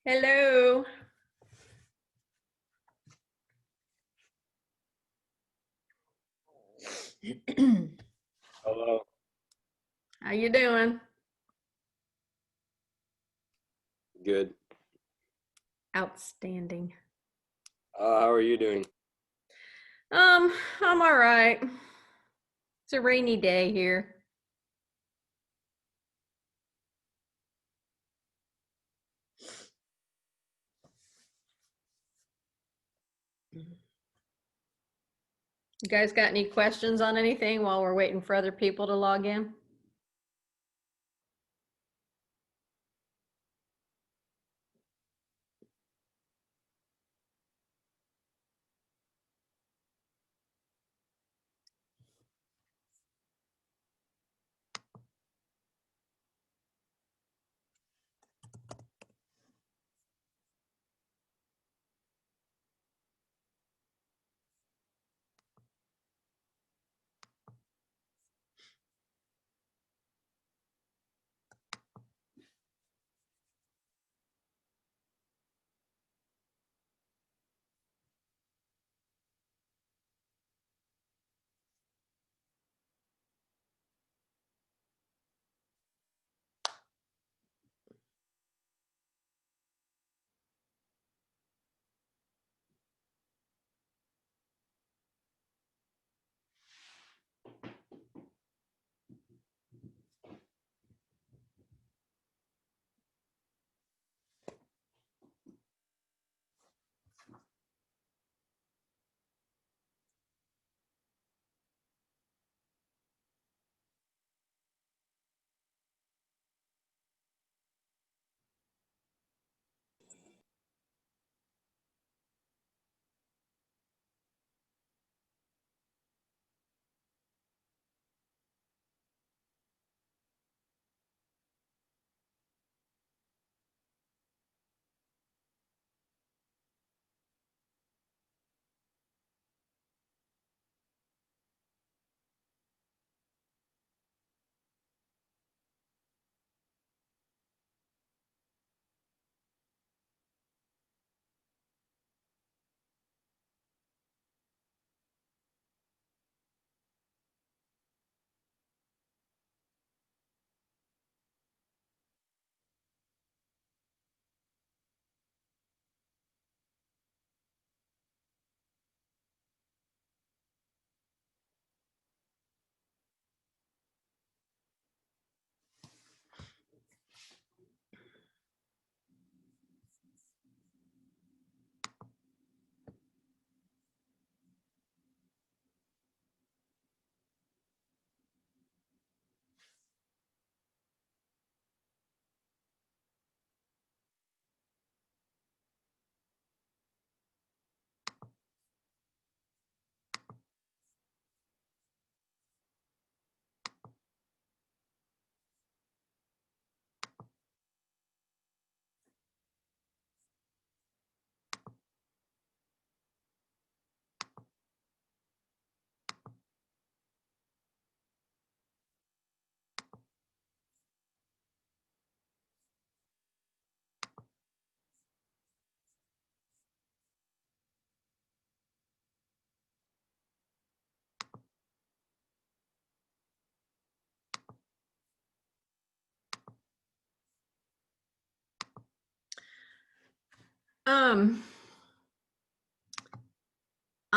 Hello. Hello. How you doing? Good. Outstanding. How are you doing? I'm all right. It's a rainy day here. You guys got any questions on anything while we're waiting for other people to log in?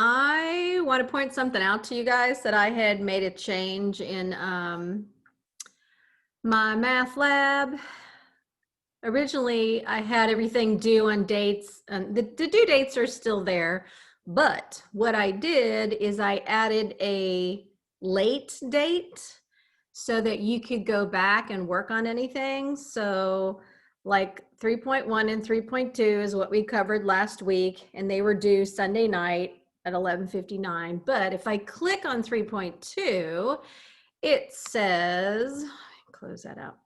I want to point something out to you guys that I had made a change in my math lab. Originally, I had everything due on dates, and the due dates are still there. But what I did is I added a late date so that you could go back and work on anything. So like 3.1 and 3.2 is what we covered last week, and they were due Sunday night at 11:59. But if I click on 3.2, it says, close that out.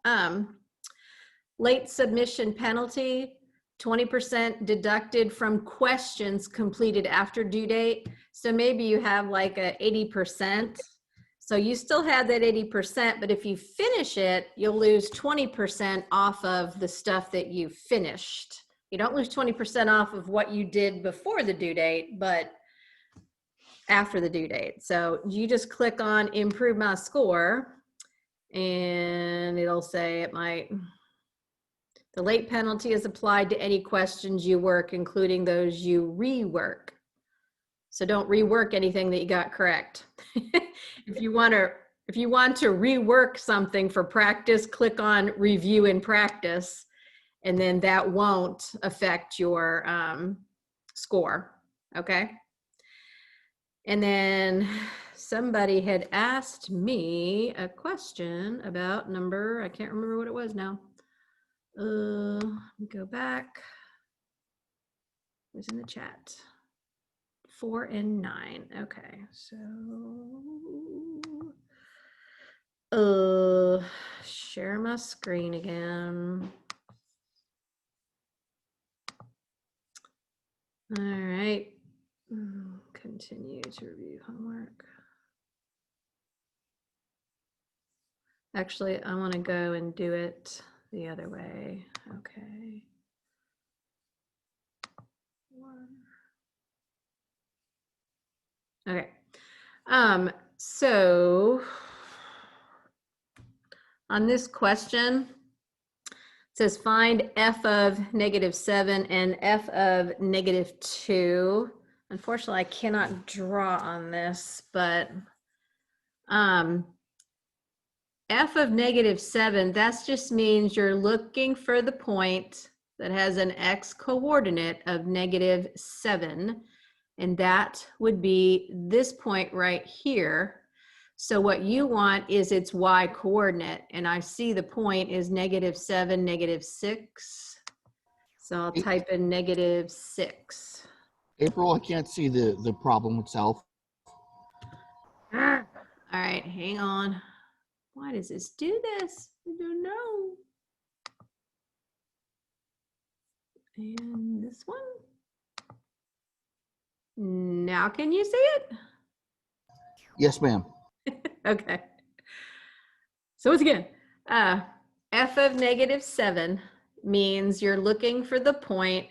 Late submission penalty, 20% deducted from questions completed after due date. So maybe you have like a 80%. So you still have that 80%, but if you finish it, you'll lose 20% off of the stuff that you finished You don't lose 20% off of what you did before the due date, but after the due date. So you just click on improve my score and it'll say it might, the late penalty is applied to any questions you work, including those you rework. So don't rework anything that you got correct. If you want to rework something for practice, click on review in practice, and then that won't affect your score, okay? And then somebody had asked me a question about number, I can't remember what it was now. Let me go back. It was in the chat. 4 and 9. Okay, so share my screen again. All right. Continue to review homework. Actually, I want to go and do it the other way. Okay. Okay. So on this question, it says find f of -7 and f of -2. Unfortunately, I cannot draw on this, but f of -7, that just means you're looking for the point that has an x coordinate of -7, and that would be this point right here. So what you want is its y coordinate, and I see the point is -7, -6. So I'll type in -6. April, I can't see the problem itself. All right, hang on. Why does this do this? I don't know. And this one. Now can you see it? Yes, ma'am. Okay. So once again, f of -7 means you're looking for the point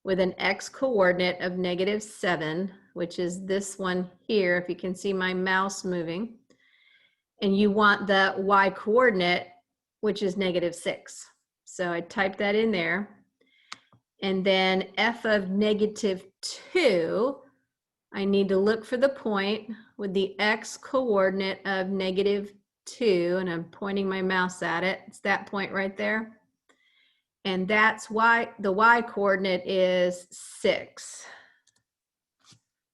with an x coordinate of -7, which is this one here, if you can see my mouse moving. And you want the y coordinate, which is -6. So I type that in there. And then f of -2, I need to look for the point with the x coordinate of -2, and I'm pointing my mouse at it. It's that point right there. And that's why the y coordinate is 6.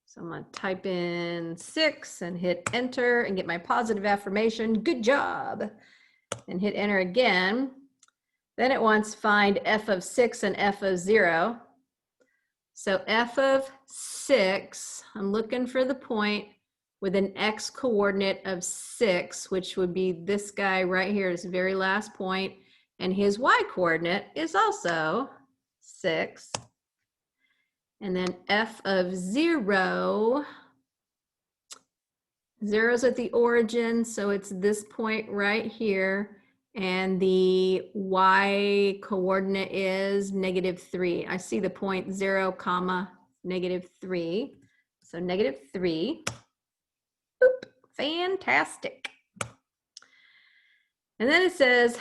So I'm going to type in 6 and hit enter and get my positive affirmation. Good job. And hit enter again. Then it wants to find f of 6 and f of 0. So f of 6, I'm looking for the point with an x coordinate of 6, which would be this guy right here, this very last point. And his y coordinate is also 6. And then f of 0, 0's at the origin, so it's this point right here. And the y coordinate is -3. I see the point 0, -3. So -3. Oop, fantastic. And then it says,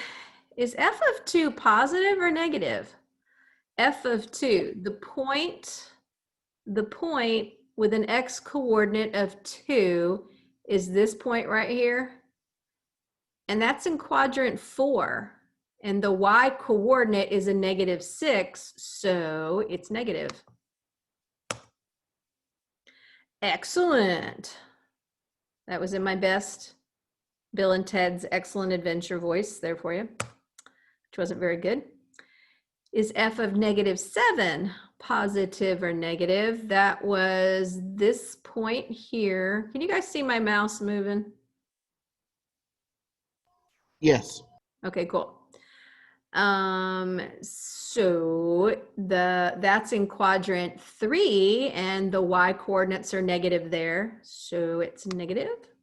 is f of 2 positive or negative? F of 2, the point with an x coordinate of 2 is this point right here. And that's in quadrant 4. And the y coordinate is a -6, so it's negative. Excellent. That was in my best Bill and Ted's Excellent Adventure voice there for you, which wasn't very good. Is f of -7 positive or negative? That was this point here. Can you guys see my mouse moving? Yes. Okay, cool. So that's in quadrant 3, and the y coordinates are negative there, so it's negative.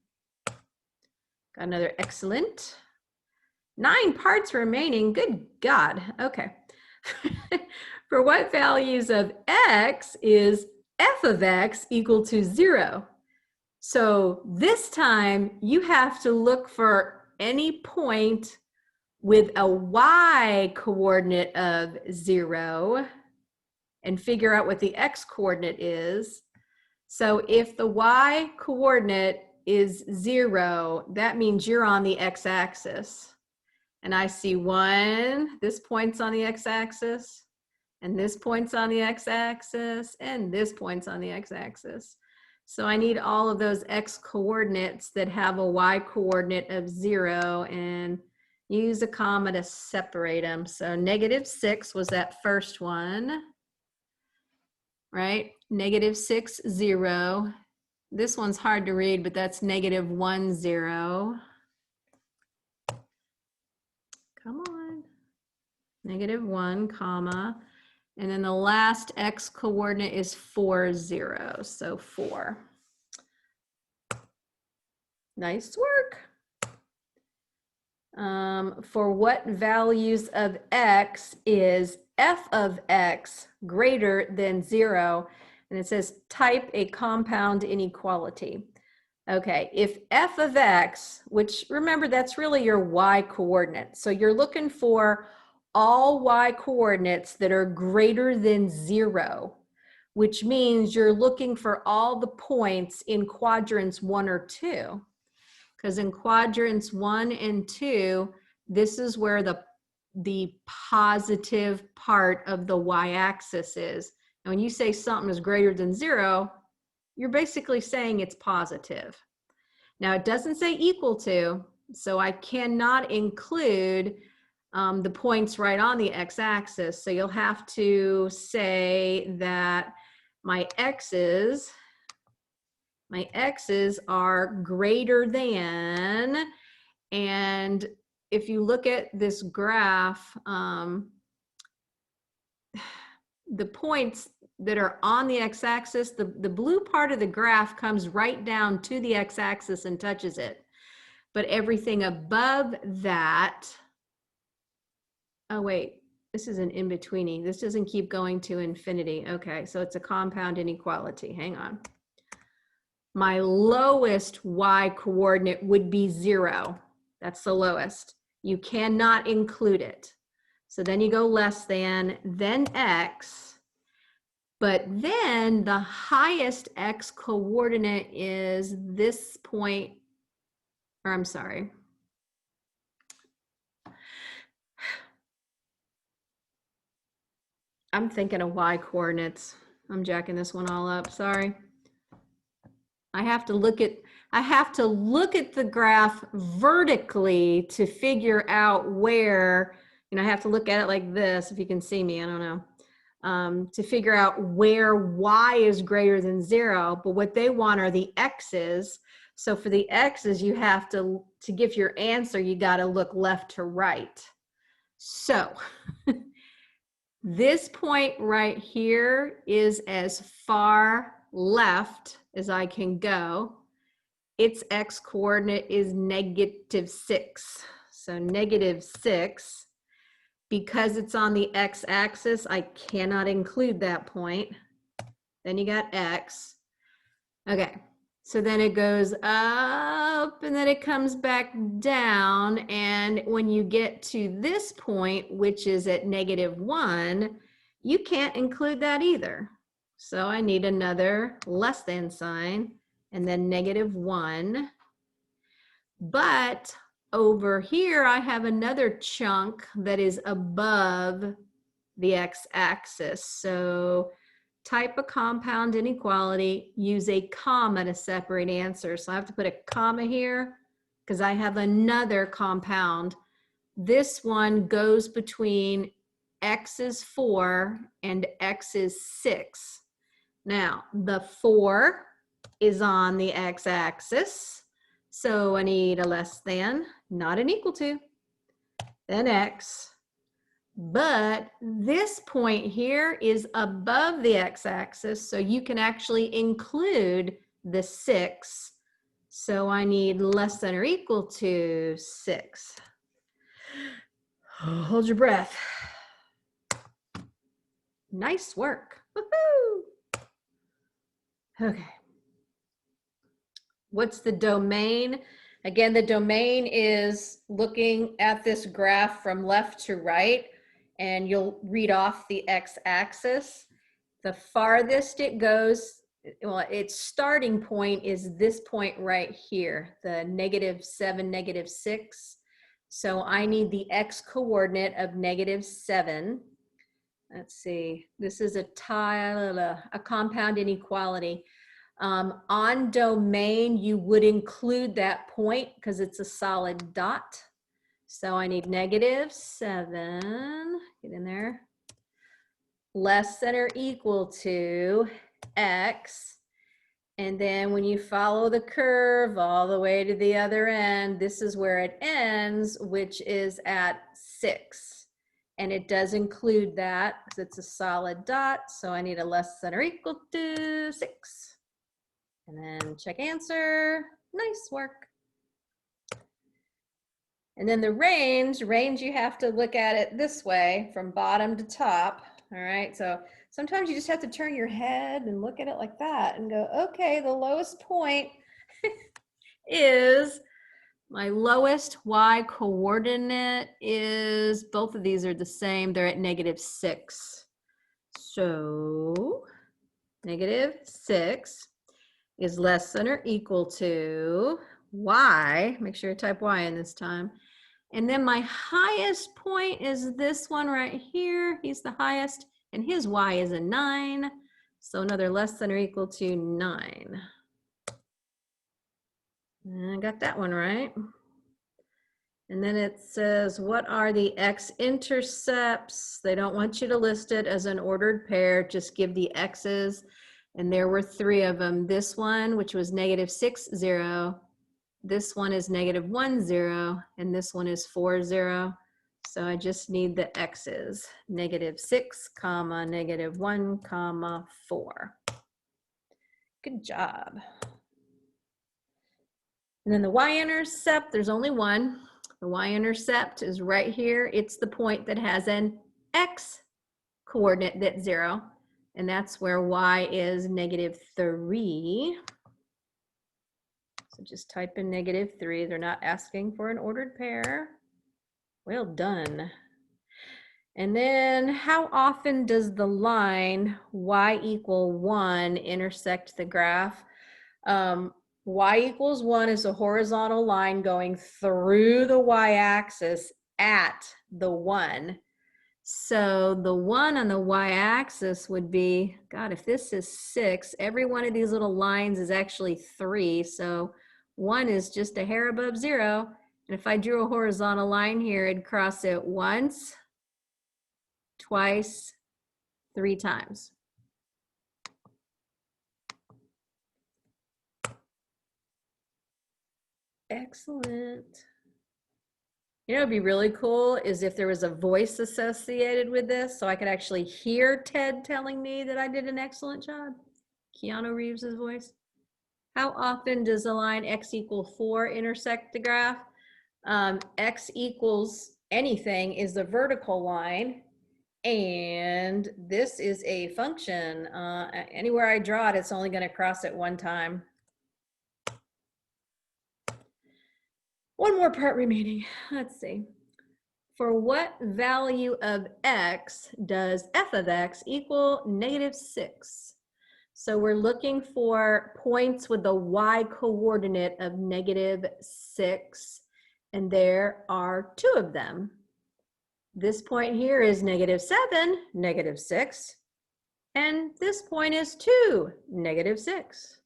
Got another excellent. 9 parts remaining. Good God. Okay. For what values of x is f of x equal to 0? So this time you have to look for any point with a y coordinate of 0 and figure out what the x coordinate is. So if the y coordinate is 0, that means you're on the x-axis. And I see 1, this point's on the x-axis, and this point's on the x-axis, and this point's on the x-axis. So I need all of those x coordinates that have a y coordinate of 0 and use a comma to separate them. So -6 was that first one, right? -6, 0. This one's hard to read, but that's -1, 0. Come on. -1, comma. And then the last x coordinate is 4, 0. So 4. Nice work. For what values of x is f of x greater than 0? And it says type a compound inequality. Okay, if f of x, which remember that's really your y coordinate. So you're looking for all y coordinates that are greater than 0, which means you're looking for all the points in quadrants 1 or 2. Because in quadrants 1 and 2, this is where the positive part of the y-axis is. And when you say something is greater than 0, you're basically saying it's positive. Now it doesn't say equal to, so I cannot include the points right on the x-axis. So you'll have to say that my x's are greater than, and if you look at this graph, the points that are on the x-axis, the blue part of the graph comes right down to the x-axis and touches it. But everything above that, oh wait, this is an in-betweeny. This doesn't keep going to infinity. Okay, so it's a compound inequality. Hang on. My lowest y coordinate would be 0. That's the lowest. You cannot include it. So then you go less than, then x. But then the highest x coordinate is this point, or I'm sorry. I'm thinking of y coordinates. I'm jacking this one all up, sorry. I have to look at the graph vertically to figure out where, I have to look at it like this, if you can see me, I don't know. To figure out where y is greater than 0, but what they want are the x's. So for the x's, you have to give your answer, you got to look left to right. So this point right here is as far left as I can go. Its x coordinate is -6. So -6. Because it's on the x-axis, I cannot include that point. Then you got x. Okay, so then it goes up and then it comes back down. And when you get to this point, which is at -1, you can't include that either. So I need another less than sign and then -1. But over here, I have another chunk that is above the x-axis. So type a compound inequality, use a comma to separate answers. So I have to put a comma here because I have another compound. This one goes between x is 4 and x is 6. Now, the 4 is on the x-axis. So I need a less than, not an equal to, then x. But this point here is above the x-axis, so you can actually include the 6. So I need less than or equal to 6. Hold your breath. Nice work. Woohoo! Okay. What's the domain? Again, the domain is looking at this graph from left to right, and you'll read off the x-axis. The farthest it goes, well, its starting point is this point right here, the -7, -6. So I need the x coordinate of -7. Let's see, this is a compound inequality. On domain, you would include that point because it's a solid dot. So I need -7, get in there, less than or equal to x. And then when you follow the curve all the way to the other end, this is where it ends, which is at 6. And it does include that because it's a solid dot. So I need a less than or equal to 6. And then check answer. Nice work. And then the range you have to look at it this way from bottom to top. All right, so sometimes you just have to turn your head and look at it like that and go, okay, the lowest point is, my lowest y coordinate is, both of these are the same, they're at -6. So -6 is less than or equal to y, make sure you type y in this time. And then my highest point is this one right here. He's the highest, and his y is a 9. So another less than or equal to 9. And I got that one right. And then it says, what are the x-intercepts? They don't want you to list it as an ordered pair, just give the x's. And there were 3 of them. This one, which was -6, 0. This one is -1, 0. And this one is 4, 0. So I just need the x's, -6, -1, 4. Good job. And then the y-intercept, there's only one. The y-intercept is right here. It's the point that has an x coordinate that's 0. And that's where y is -3. So just type in -3. They're not asking for an ordered pair. Well done. And then how often does the line y = 1 intersect the graph? Y = 1 is a horizontal line going through the y-axis at the 1. So the 1 on the y-axis would be, God, if this is 6, every one of these little lines is actually 3. So 1 is just a hair above 0. And if I drew a horizontal line here, it'd cross it once, twice, 3 times. Excellent. You know, it'd be really cool is if there was a voice associated with this, so I could actually hear Ted telling me that I did an excellent job. Keanu Reeves's voice. How often does the line x = 4 intersect the graph? X equals anything is the vertical line, and this is a function. Anywhere I draw it, it's only going to cross it 1 time. One more part remaining. Let's see. For what value of x does f of x equal -6? So we're looking for points with the y coordinate of -6, and there are 2 of them. This point here is -7, -6, and this point is 2, -6.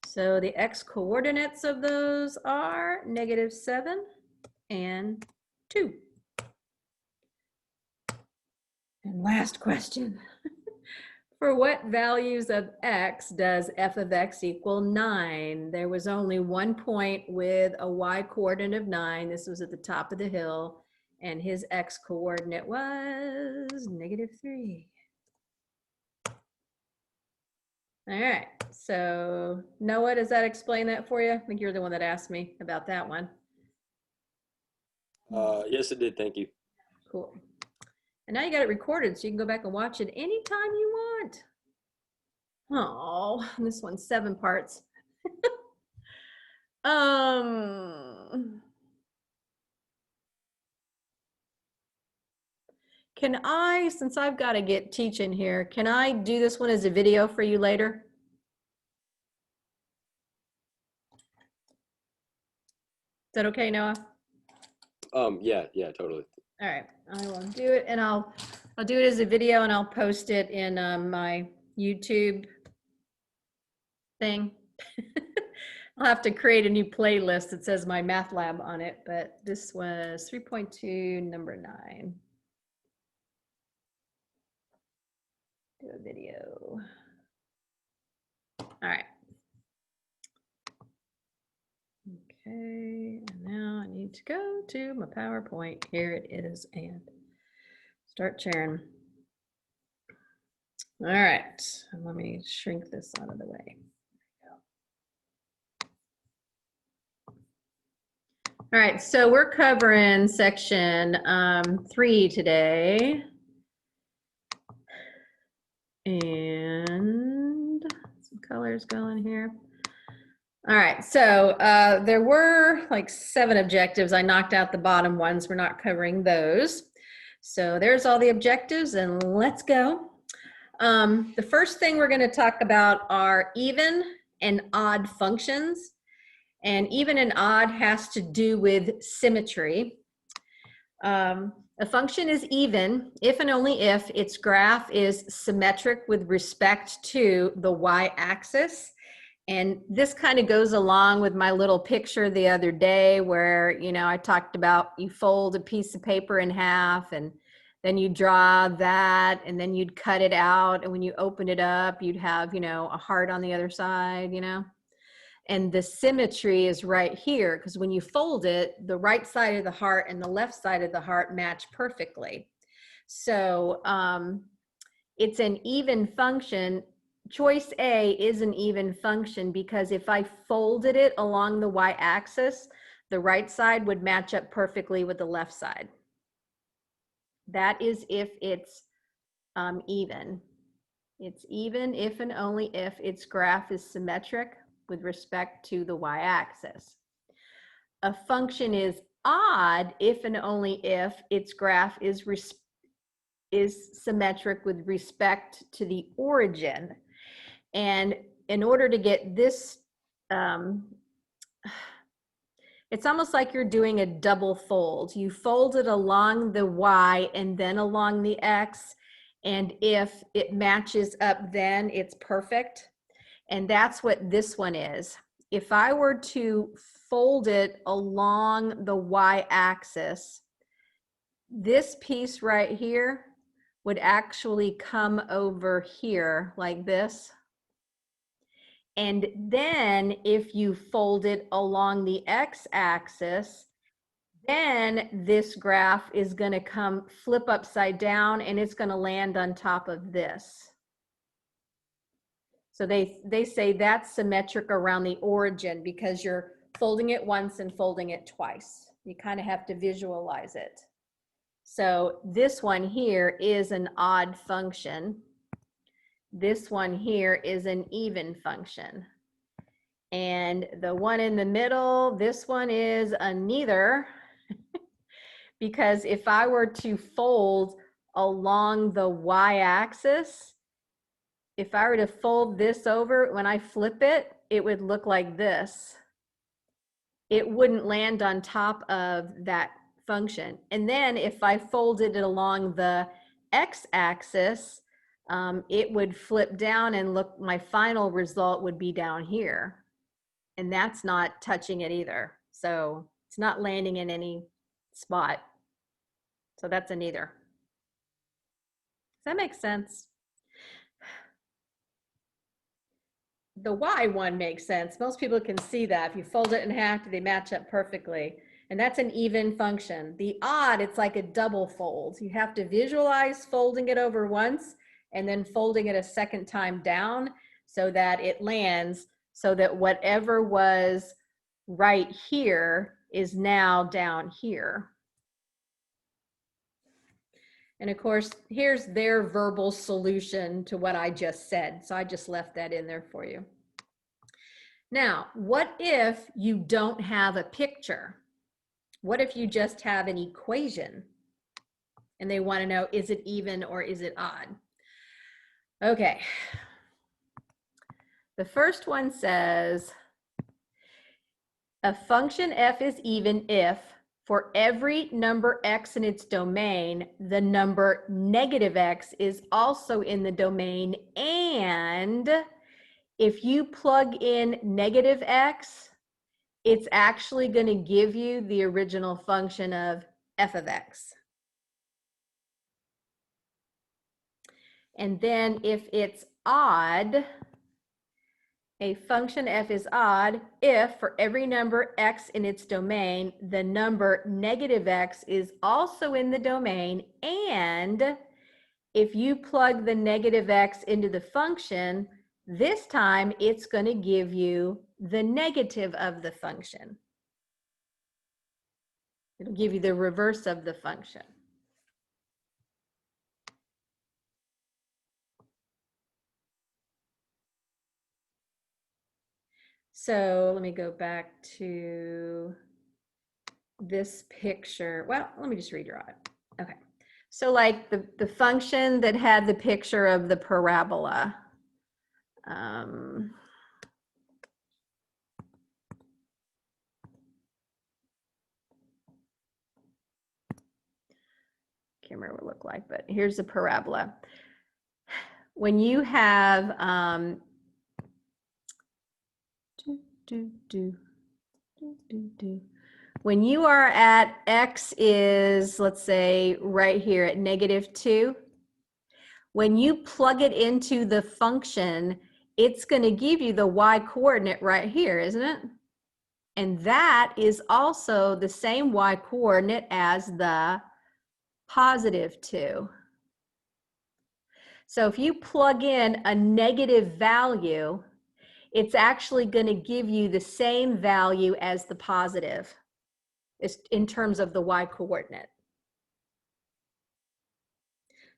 So the x coordinates of those are -7 and 2. And last question. For what values of x does f of x equal 9? There was only one point with a y coordinate of 9. This was at the top of the hill, and his x coordinate was -3. All right, so Noah, does that explain that for you? I think you're the one that asked me about that one. Yes, it did. Thank you. Cool. And now you got it recorded so you can go back and watch it anytime you want. Oh, this one's 7 parts. Can I, since I've got to get teaching here, can I do this one as a video for you later? Is that okay, Noah? Yeah, totally. All right, I will do it, and I'll do it as a video, and I'll post it in my YouTube thing. I'll have to create a new playlist that says Mymathlab on it, but this was 3.2, number 9. Do a video. All right. Okay, and now I need to go to my PowerPoint. Here it is, and start sharing. All right, and let me shrink this out of the way. All right, so we're covering section 3 today. And some colors going here. All right, so there were like 7 objectives. I knocked out the bottom ones. We're not covering those. So there's all the objectives, and let's go. The first thing we're going to talk about are even and odd functions. And even and odd has to do with symmetry. A function is even if and only if its graph is symmetric with respect to the y-axis. And this kind of goes along with my little picture the other day where, you know, I talked about you fold a piece of paper in half and then you draw that and then you'd cut it out. And when you open it up, you'd have, you know, a heart on the other side, you know. And the symmetry is right here because when you fold it, the right side of the heart and the left side of the heart match perfectly. So it's an even function. Choice A is an even function because if I folded it along the y-axis, the right side would match up perfectly with the left side. That is if it's even. It's even if and only if its graph is symmetric with respect to the y-axis. A function is odd if and only if its graph is symmetric with respect to the origin. And in order to get this, it's almost like you're doing a double fold. You fold it along the y and then along the x, and if it matches up, then it's perfect. And that's what this one is. If I were to fold it along the y-axis, this piece right here would actually come over here like this. And then if you fold it along the x-axis, then this graph is going to come flip upside down and it's going to land on top of this. So they say that's symmetric around the origin because you're folding it once and folding it twice. You kind of have to visualize it. So this one here is an odd function. This one here is an even function. And the one in the middle, this one is a neither. Because if I were to fold along the y-axis, if I were to fold this over, when I flip it, it would look like this. It wouldn't land on top of that function. And then if I folded it along the x-axis, it would flip down and look, my final result would be down here. And that's not touching it either. So it's not landing in any spot. So that's a neither. Does that make sense? The Y one makes sense. Most people can see that. If you fold it in half, they match up perfectly. And that's an even function. The odd, it's like a double fold. You have to visualize folding it over once and then folding it a second time down so that it lands, so that whatever was right here is now down here. And of course, here's their verbal solution to what I just said. So I just left that in there for you. Now, what if you don't have a picture? What if you just have an equation and they want to know, is it even or is it odd? Okay. The first one says, a function f is even if for every number x in its domain, the number negative x is also in the domain, and if you plug in negative x, it's actually going to give you the original function of f of x. And then if it's odd, a function f is odd if for every number x in its domain, the number negative x is also in the domain, and if you plug the negative x into the function, this time it's going to give you the negative of the function. It'll give you the reverse of the function. So let me go back to this picture. Well, let me just redraw it. Okay. So like the function that had the picture of the parabola. Can't remember what it looked like, but here's the parabola. When you have when you are at x is, let's say, right here at -2, when you plug it into the function, it's going to give you the y coordinate right here, isn't it? And that is also the same y coordinate as the +2. So if you plug in a negative value, it's actually going to give you the same value as the positive in terms of the y coordinate.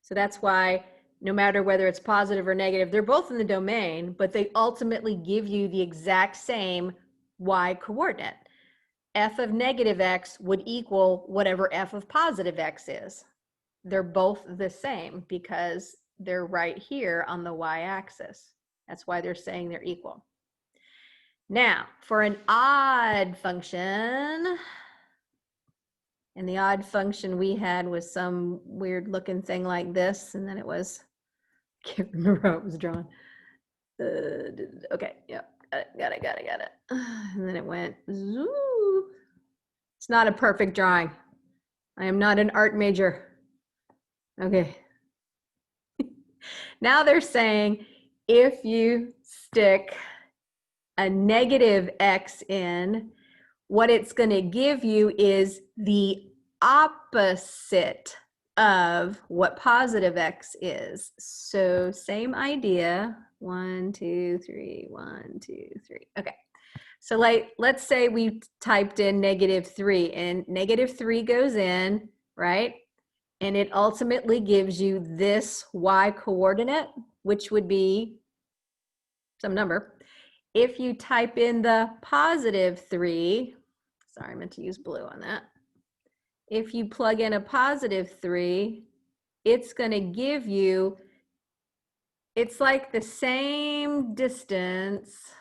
So that's why no matter whether it's positive or negative, they're both in the domain, but they ultimately give you the exact same y coordinate. F of negative x would equal whatever f of positive x is. They're both the same because they're right here on the y-axis. That's why they're saying they're equal. Now, for an odd function, and the odd function we had was some weird looking thing like this, and then it was, I can't remember how it was drawn. Okay, yep, got it. And then it went, zoo. It's not a perfect drawing. I am not an art major. Okay. Now they're saying if you stick a negative x in, what it's going to give you is the opposite of what positive x is. So same idea. 1, 2, 3, 1, 2, 3. Okay. So let's say we typed in -3 and -3 goes in, right? And it ultimately gives you this y coordinate, which would be some number. If you type in the +3, sorry, I meant to use blue on that. If you plug in a +3, it's going to give you, it's like the same distance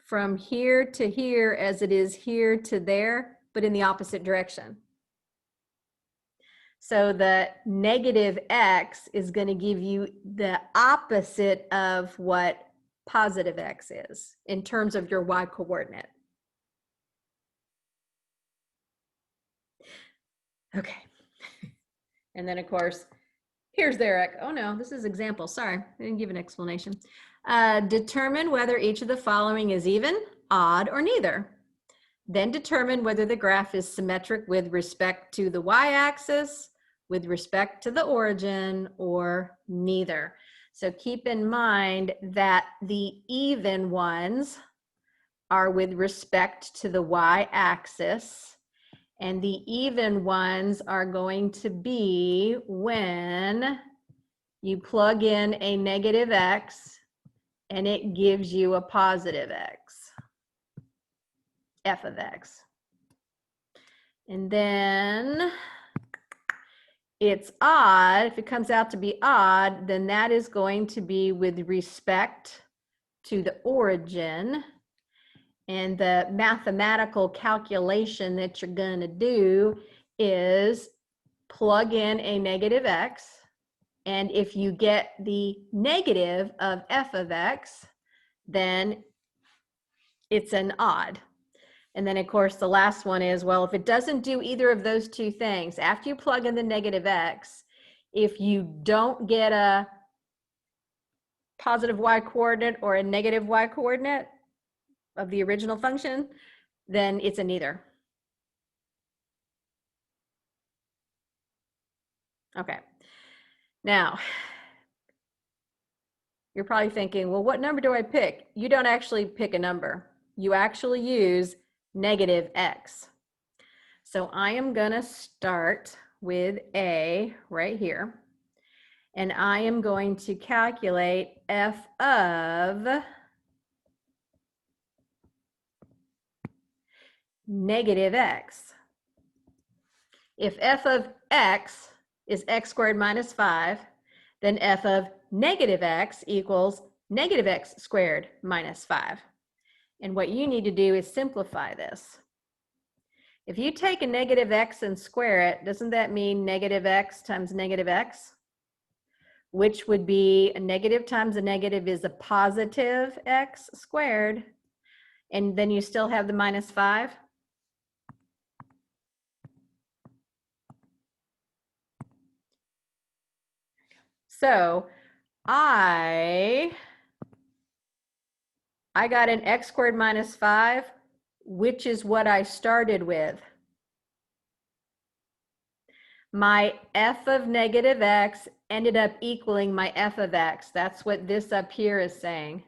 from here to here as it is here to there, but in the opposite direction. So the negative x is going to give you the opposite of what positive x is in terms of your y coordinate. Okay. And then of course, here's their, oh no, this is example, sorry, I didn't give an explanation. Determine whether each of the following is even, odd, or neither. Then determine whether the graph is symmetric with respect to the y-axis, with respect to the origin, or neither. So keep in mind that the even ones are with respect to the y-axis, And the even ones are going to be when you plug in a negative x and it gives you a positive x, f of x. And then it's odd. If it comes out to be odd, then that is going to be with respect to the origin. And the mathematical calculation that you're going to do is plug in a negative x. And if you get the negative of f of x, then it's an odd. And then, of course, the last one is, well, if it doesn't do either of those two things, after you plug in the negative x, if you don't get a positive y coordinate or a negative y coordinate of the original function, then it's a neither. Okay. Now, you're probably thinking, well, what number do I pick? You don't actually pick a number. You actually use negative x. So I am going to start with a right here. And I am going to calculate f of negative x. If f of x is x squared minus 5, then f of negative x equals negative x squared minus 5. And what you need to do is simplify this. If you take a negative x and square it, doesn't that mean negative x times negative x? Which would be a negative times a negative is a positive x squared. And then you still have the minus 5. So I got an x squared minus 5, which is what I started with. My f of negative x ended up equaling my f of x. That's what this up here is saying.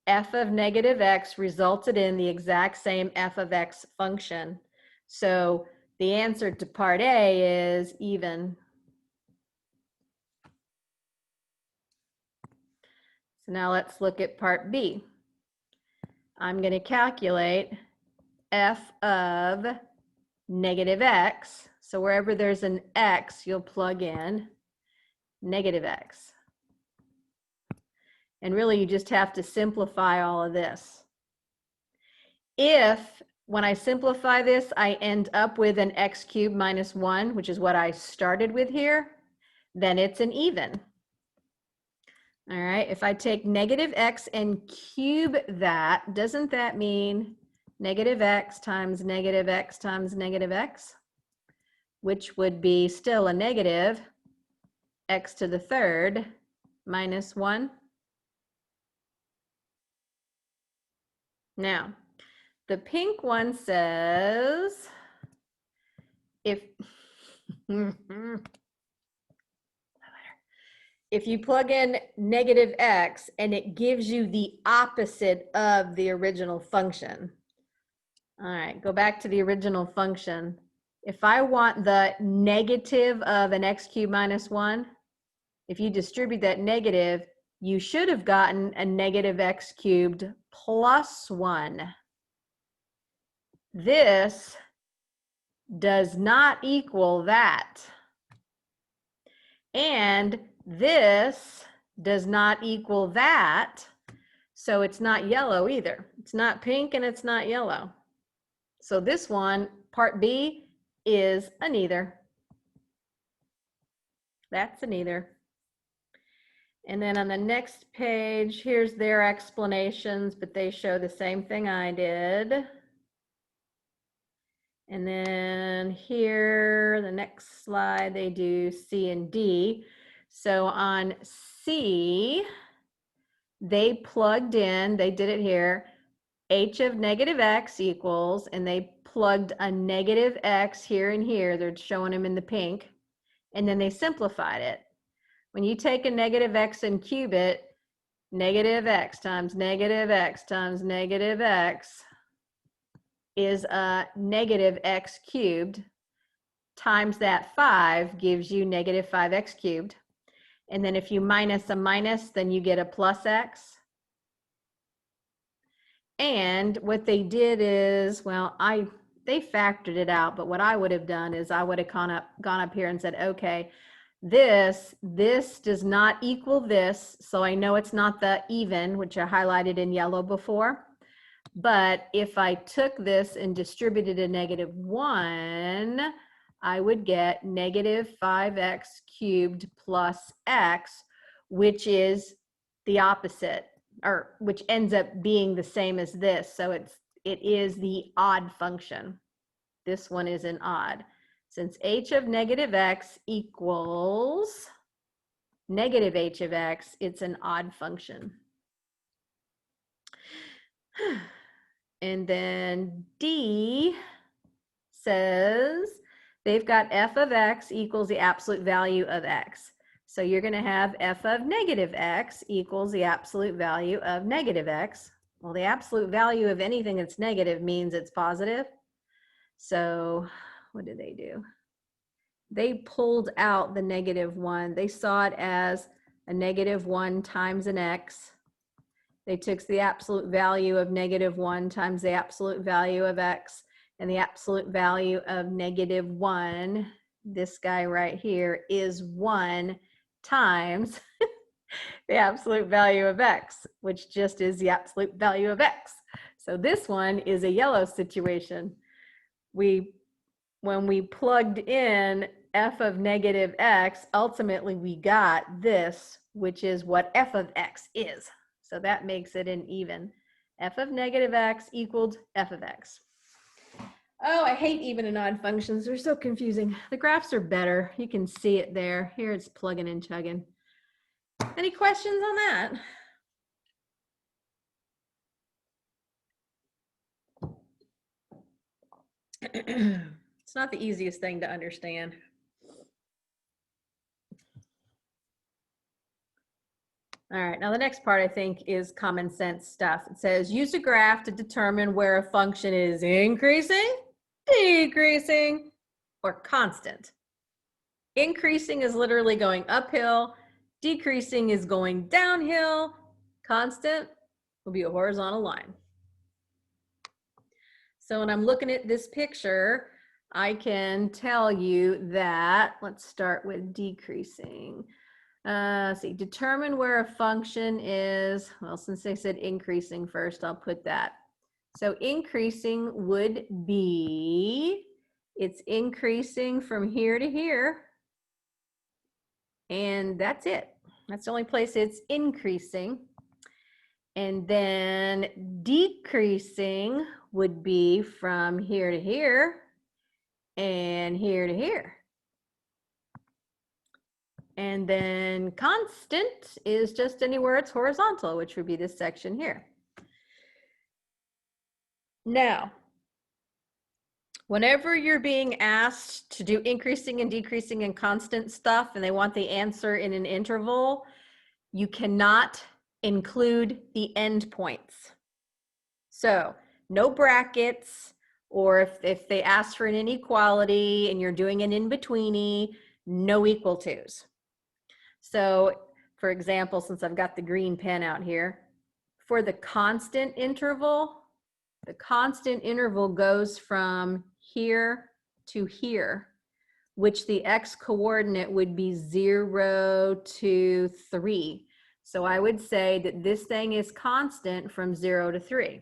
F of negative x resulted in the exact same f of x function. So the answer to part A is even. So now let's look at part B. I'm going to calculate f of negative x. So wherever there's an x, you'll plug in negative x. And really, you just have to simplify all of this. If, when I simplify this, I end up with an x cubed minus 1, which is what I started with here, then it's an even. All right, if I take negative x and cube that, doesn't that mean negative x times negative x times negative x? Which would be still a negative x to the third minus 1. Now, the pink one says if you plug in negative x and it gives you the opposite of the original function. All right, go back to the original function. If I want the negative of an x cubed minus 1, if you distribute that negative, you should have gotten a negative x cubed plus 1. This does not equal that. And this does not equal that. So it's not yellow either. It's not pink and it's not yellow. So this one, part B, is a neither. That's a neither. And then on the next page, here's their explanations, but they show the same thing I did. And then here, the next slide, they do C and D. So on C, they plugged in, they did it here, h of negative x equals, and they plugged a negative x here and here. They're showing them in the pink. And then they simplified it. When you take a negative x and cube it, negative x times negative x times negative x is a negative x cubed times that 5 gives you negative 5x cubed. And then if you minus a minus, then you get a plus x. And what they did is, well, they factored it out, but what I would have done is I would have gone up here and said, okay, this does not equal this, so I know it's not the even, which I highlighted in yellow before. But if I took this and distributed a -1, I would get negative 5x cubed plus x, which is the opposite, or which ends up being the same as this. So it is the odd function. This one is an odd. Since h of negative x equals negative h of x, it's an odd function. And then D says they've got f of x equals the absolute value of x. So you're going to have f of negative x equals the absolute value of negative x. Well, the absolute value of anything that's negative means it's positive. So what did they do? They pulled out the -1. They saw it as a -1 times an x. They took the absolute value of -1 times the absolute value of x, and the absolute value of -1, this guy right here, is 1 times the absolute value of x, which just is the absolute value of x. So this one is a yellow situation. When we plugged in f of negative x, ultimately we got this, which is what f of x is. So that makes it an even. F of negative x equaled f of x. Oh, I hate even and odd functions. They're so confusing. The graphs are better. You can see it there. Here it's plugging and chugging. Any questions on that? It's not the easiest thing to understand. All right, now the next part I think is common sense stuff. It says use a graph to determine where a function is increasing, decreasing, or constant. Increasing is literally going uphill, decreasing is going downhill, constant will be a horizontal line. So when I'm looking at this picture, I can tell you that, let's start with decreasing. See, determine where a function is, well, since they said increasing first, I'll put that. So increasing would be, it's increasing from here to here, and that's it. That's the only place it's increasing. And then decreasing would be from here to here and here to here. And then constant is just anywhere it's horizontal, which would be this section here. Now, whenever you're being asked to do increasing and decreasing and constant stuff, and they want the answer in an interval, you cannot include the endpoints. So no brackets, or if they ask for an inequality and you're doing an in-betweeny, no equal to's. So for example, since I've got the green pen out here, for the constant interval goes from here to here, which the x coordinate would be 0 to 3. So I would say that this thing is constant from 0 to 3.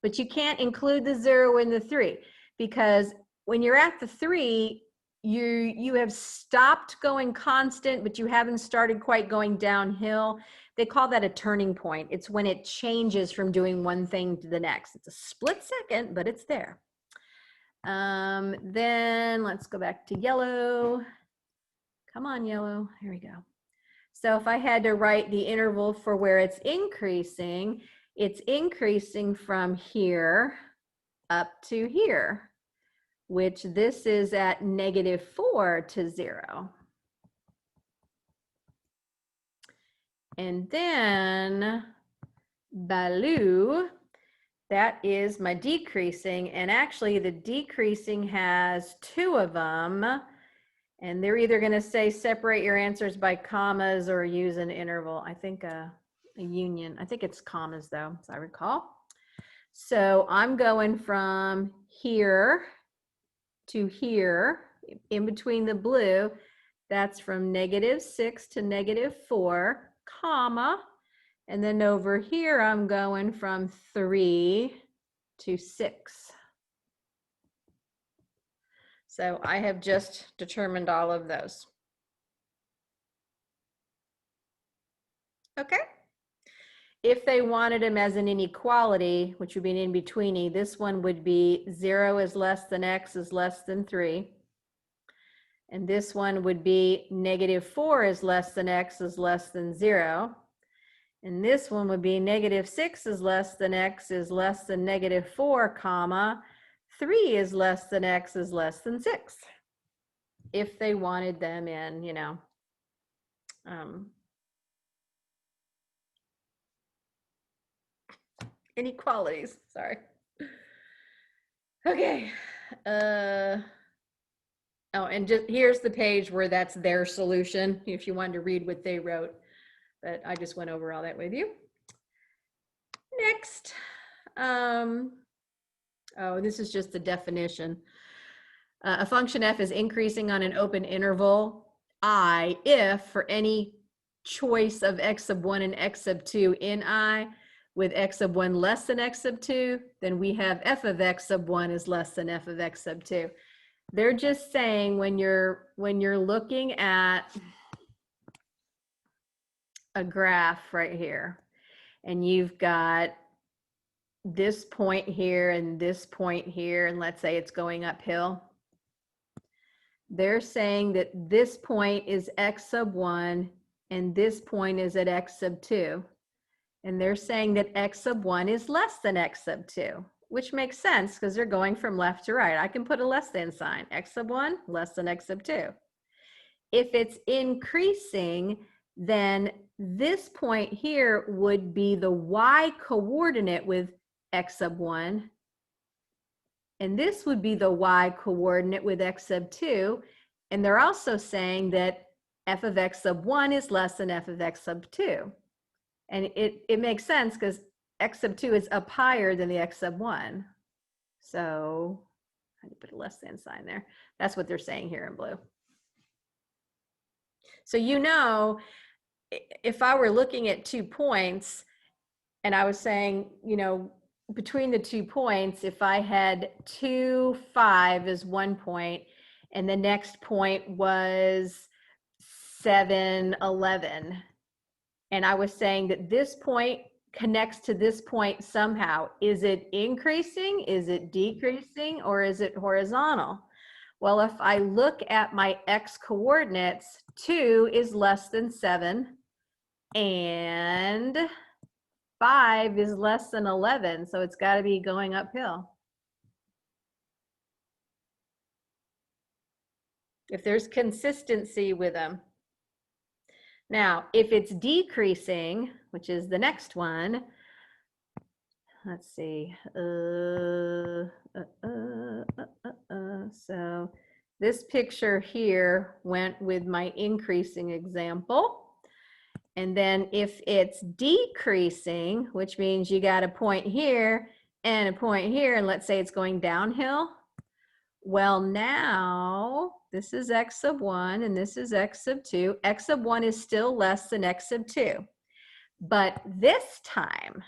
But you can't include the 0 in the 3, because when you're at the 3, you have stopped going constant, but you haven't started quite going downhill. They call that a turning point. It's when it changes from doing one thing to the next. It's a split second, but it's there. Then let's go back to yellow. Come on, yellow. Here we go. So if I had to write the interval for where it's increasing from here up to here, which this is at -4 to 0. And then Baloo, That is my decreasing. And actually the decreasing has two of them. And they're either going to say separate your answers by commas or use an interval. I think a union. I think it's commas though, as I recall. So I'm going from here to here in between the blue. That's from -6 to -4, comma. And then over here, I'm going from 3 to 6. So I have just determined all of those. Okay. If they wanted them as an inequality, which would be an in-betweeny, this one would be 0 is less than x is less than 3. And this one would be -4 is less than x is less than 0. And this one would be -6 is less than x is less than -4, comma, 3 is less than x is less than 6. If they wanted them in, you know, inequalities, sorry. Okay. Oh, and just here's the page where that's their solution, if you wanted to read what they wrote. But I just went over all that with you. Next. Oh, this is just the definition. A function f is increasing on an open interval I if for any choice of x sub 1 and x sub 2 in I with x sub 1 less than x sub 2, then we have f of x sub 1 is less than f of x sub 2. They're just saying when you're looking at a graph right here and you've got this point here and this point here, and let's say it's going uphill, they're saying that this point is x sub 1 and this point is at x sub 2. And they're saying that x sub 1 is less than x sub 2, which makes sense because they're going from left to right. I can put a less than sign. X sub 1 less than x sub 2. If it's increasing, then this point here would be the y coordinate with x sub 1. And this would be the y coordinate with x sub 2. And they're also saying that f of x sub 1 is less than f of x sub 2. And it makes sense because x sub 2 is up higher than the x sub 1. So I can put a less than sign there. That's what they're saying here in blue. So you know, if I were looking at 2 points and I was saying, you know, between the 2 points, if I had 2, 5 as 1 point, and the next point was 7, 11, and I was saying that this point connects to this point somehow. Is it increasing? Is it decreasing? Or is it horizontal? Well, if I look at my x coordinates, 2 is less than 7 and 5 is less than 11. So it's got to be going uphill. If there's consistency with them. Now, if it's decreasing, which is the next one, let's see. So this picture here went with my increasing example. And then if it's decreasing, which means you got a point here and a point here, and let's say it's going downhill. Well, now this is x sub 1 and this is x sub 2. X sub 1 is still less than x sub 2. But this time,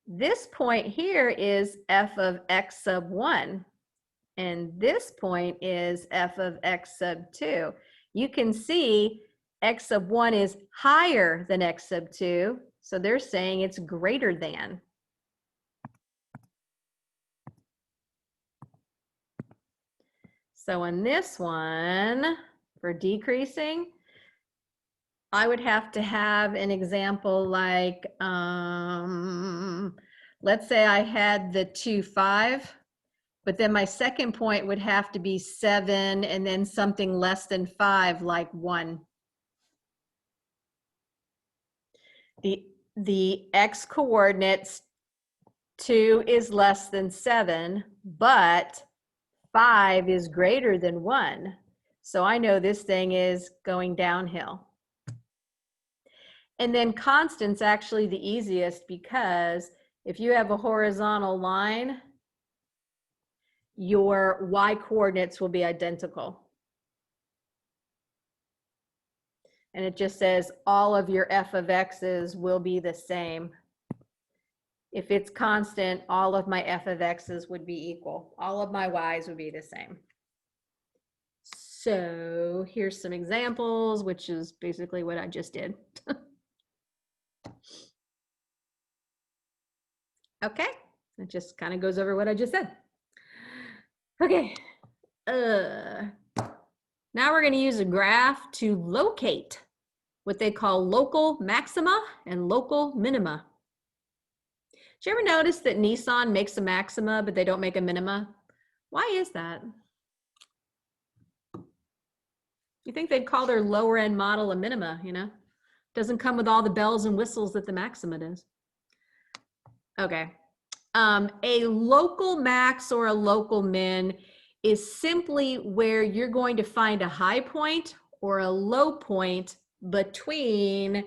this point here is f of x sub 1. And this point is f of x sub 2. You can see x sub 1 is higher than x sub 2. So they're saying it's greater than. So in this one, for decreasing, I would have to have an example like, let's say I had the 2, 5, but then my second point would have to be 7 and then something less than 5, like 1. The x coordinates 2 is less than 7, but 5 is greater than 1. So I know this thing is going downhill. And then constant's actually the easiest, because if you have a horizontal line, your y coordinates will be identical. And it just says all of your f of x's will be the same. If it's constant, all of my f of x's would be equal. All of my y's would be the same. So here's some examples, which is basically what I just did. Okay, it just kind of goes over what I just said. Okay, now we're going to use a graph to locate what they call local maxima and local minima. Did you ever notice that Nissan makes a Maxima, but they don't make a Minima? Why is that? You think they'd call their lower end model a Minima, you know? Doesn't come with all the bells and whistles that the Maxima does. Okay. A local max or a local min is simply where you're going to find a high point or a low point between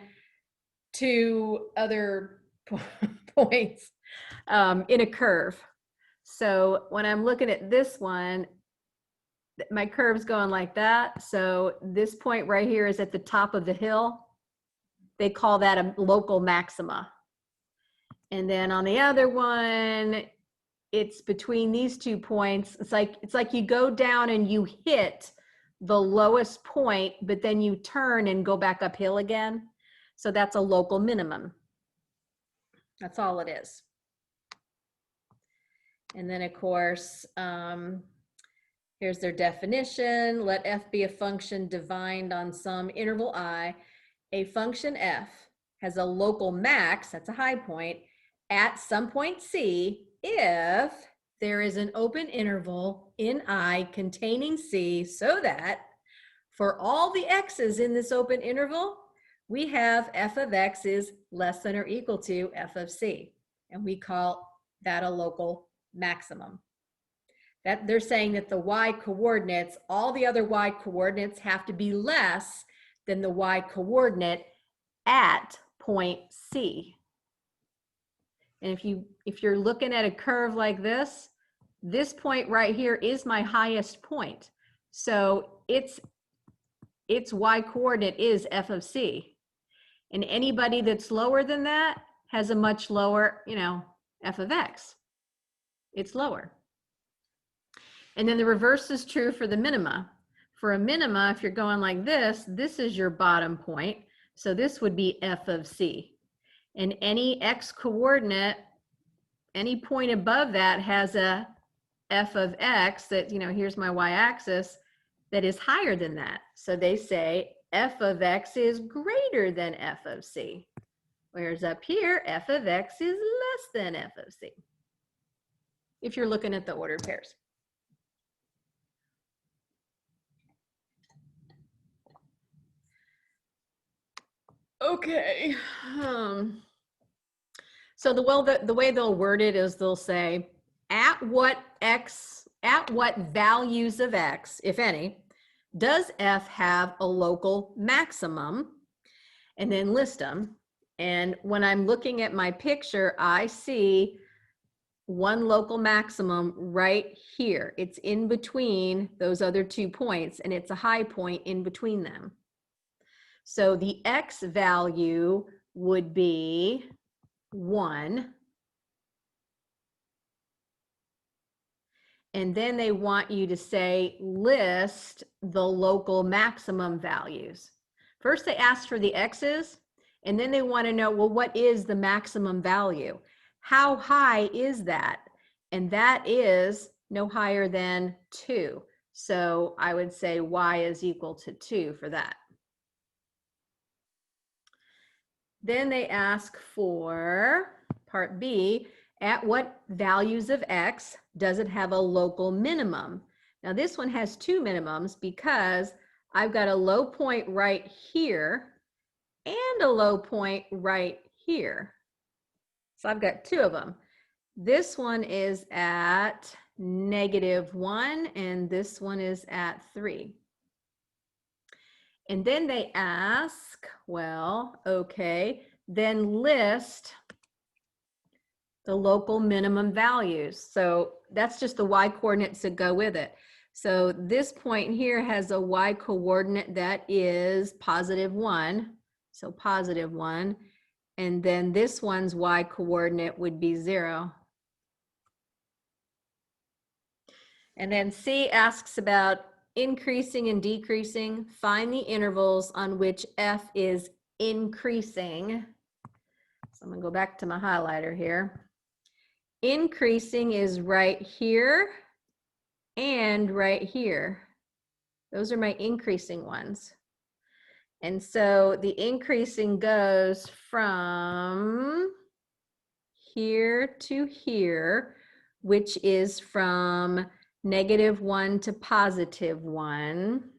two other points in a curve. So when I'm looking at this one, my curve's going like that. So this point right here is at the top of the hill. They call that a local maxima. And then on the other one, it's between these 2 points. It's like you go down and you hit the lowest point, but then you turn and go back uphill again. So that's a local minimum. That's all it is. And then of course, here's their definition. Let f be a function defined on some interval I. A function f has a local max, that's a high point, at some point C if there is an open interval in I containing C, so that for all the x's in this open interval, we have f of x is less than or equal to f of C. And we call that a local maximum. That they're saying that the y coordinates, all the other y coordinates have to be less than the y coordinate at point C. And if you're looking at a curve like this point right here is my highest point. So its y coordinate is f of C. And anybody that's lower than that has a much lower, f of x. It's lower. And then the reverse is true for the minima. For a minima, if you're going like this is your bottom point. So this would be f of C. And any x coordinate, any point above that has a f of x that, here's my y-axis, that is higher than that. So they say f of x is greater than f of C. Whereas up here, f of x is less than f of C. If you're looking at the ordered pairs. Okay. So the way they'll word it is they'll say, at what values of x, if any, does f have a local maximum? And then list them. And when I'm looking at my picture, I see one local maximum right here. It's in between those other 2 points, and it's a high point in between them. So the x value would be 1. And then they want you to say, list the local maximum values. First, they ask for the x's, and then they want to know, well, what is the maximum value? How high is that? And that is no higher than 2. So I would say y is equal to 2 for that. Then they ask for part B, at what values of x does it have a local minimum? Now this one has 2 minimums because I've got a low point right here and a low point right here. So I've got 2 of them. This one is at -1, and this one is at 3. And then they ask, well, okay, then list the local minimum values. So that's just the y coordinates that go with it. So this point here has a y coordinate that is +1. So +1. And then this one's y coordinate would be 0. And then C asks about increasing and decreasing. Find the intervals on which f is increasing. So I'm going to go back to my highlighter here. Increasing is right here and right here. Those are my increasing ones. And so the increasing goes from here to here, which is from -1 to +1.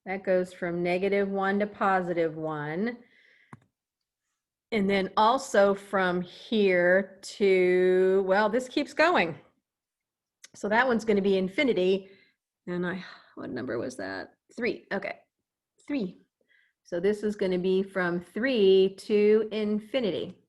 That goes from -1 to +1. And then also from here to, well, this keeps going. So that one's going to be infinity. And what number was that? 3. Okay, 3. So this is going to be from 3 to infinity.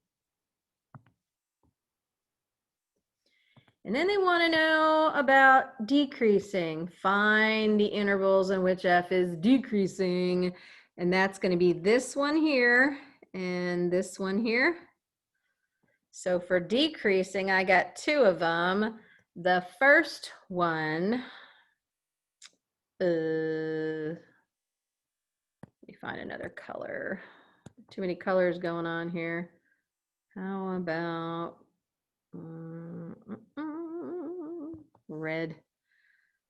And then they want to know about decreasing. Find the intervals in which f is decreasing. And that's going to be this one here and this one here. So for decreasing, I got 2 of them. The first one, let me find another color. Too many colors going on here. How about red?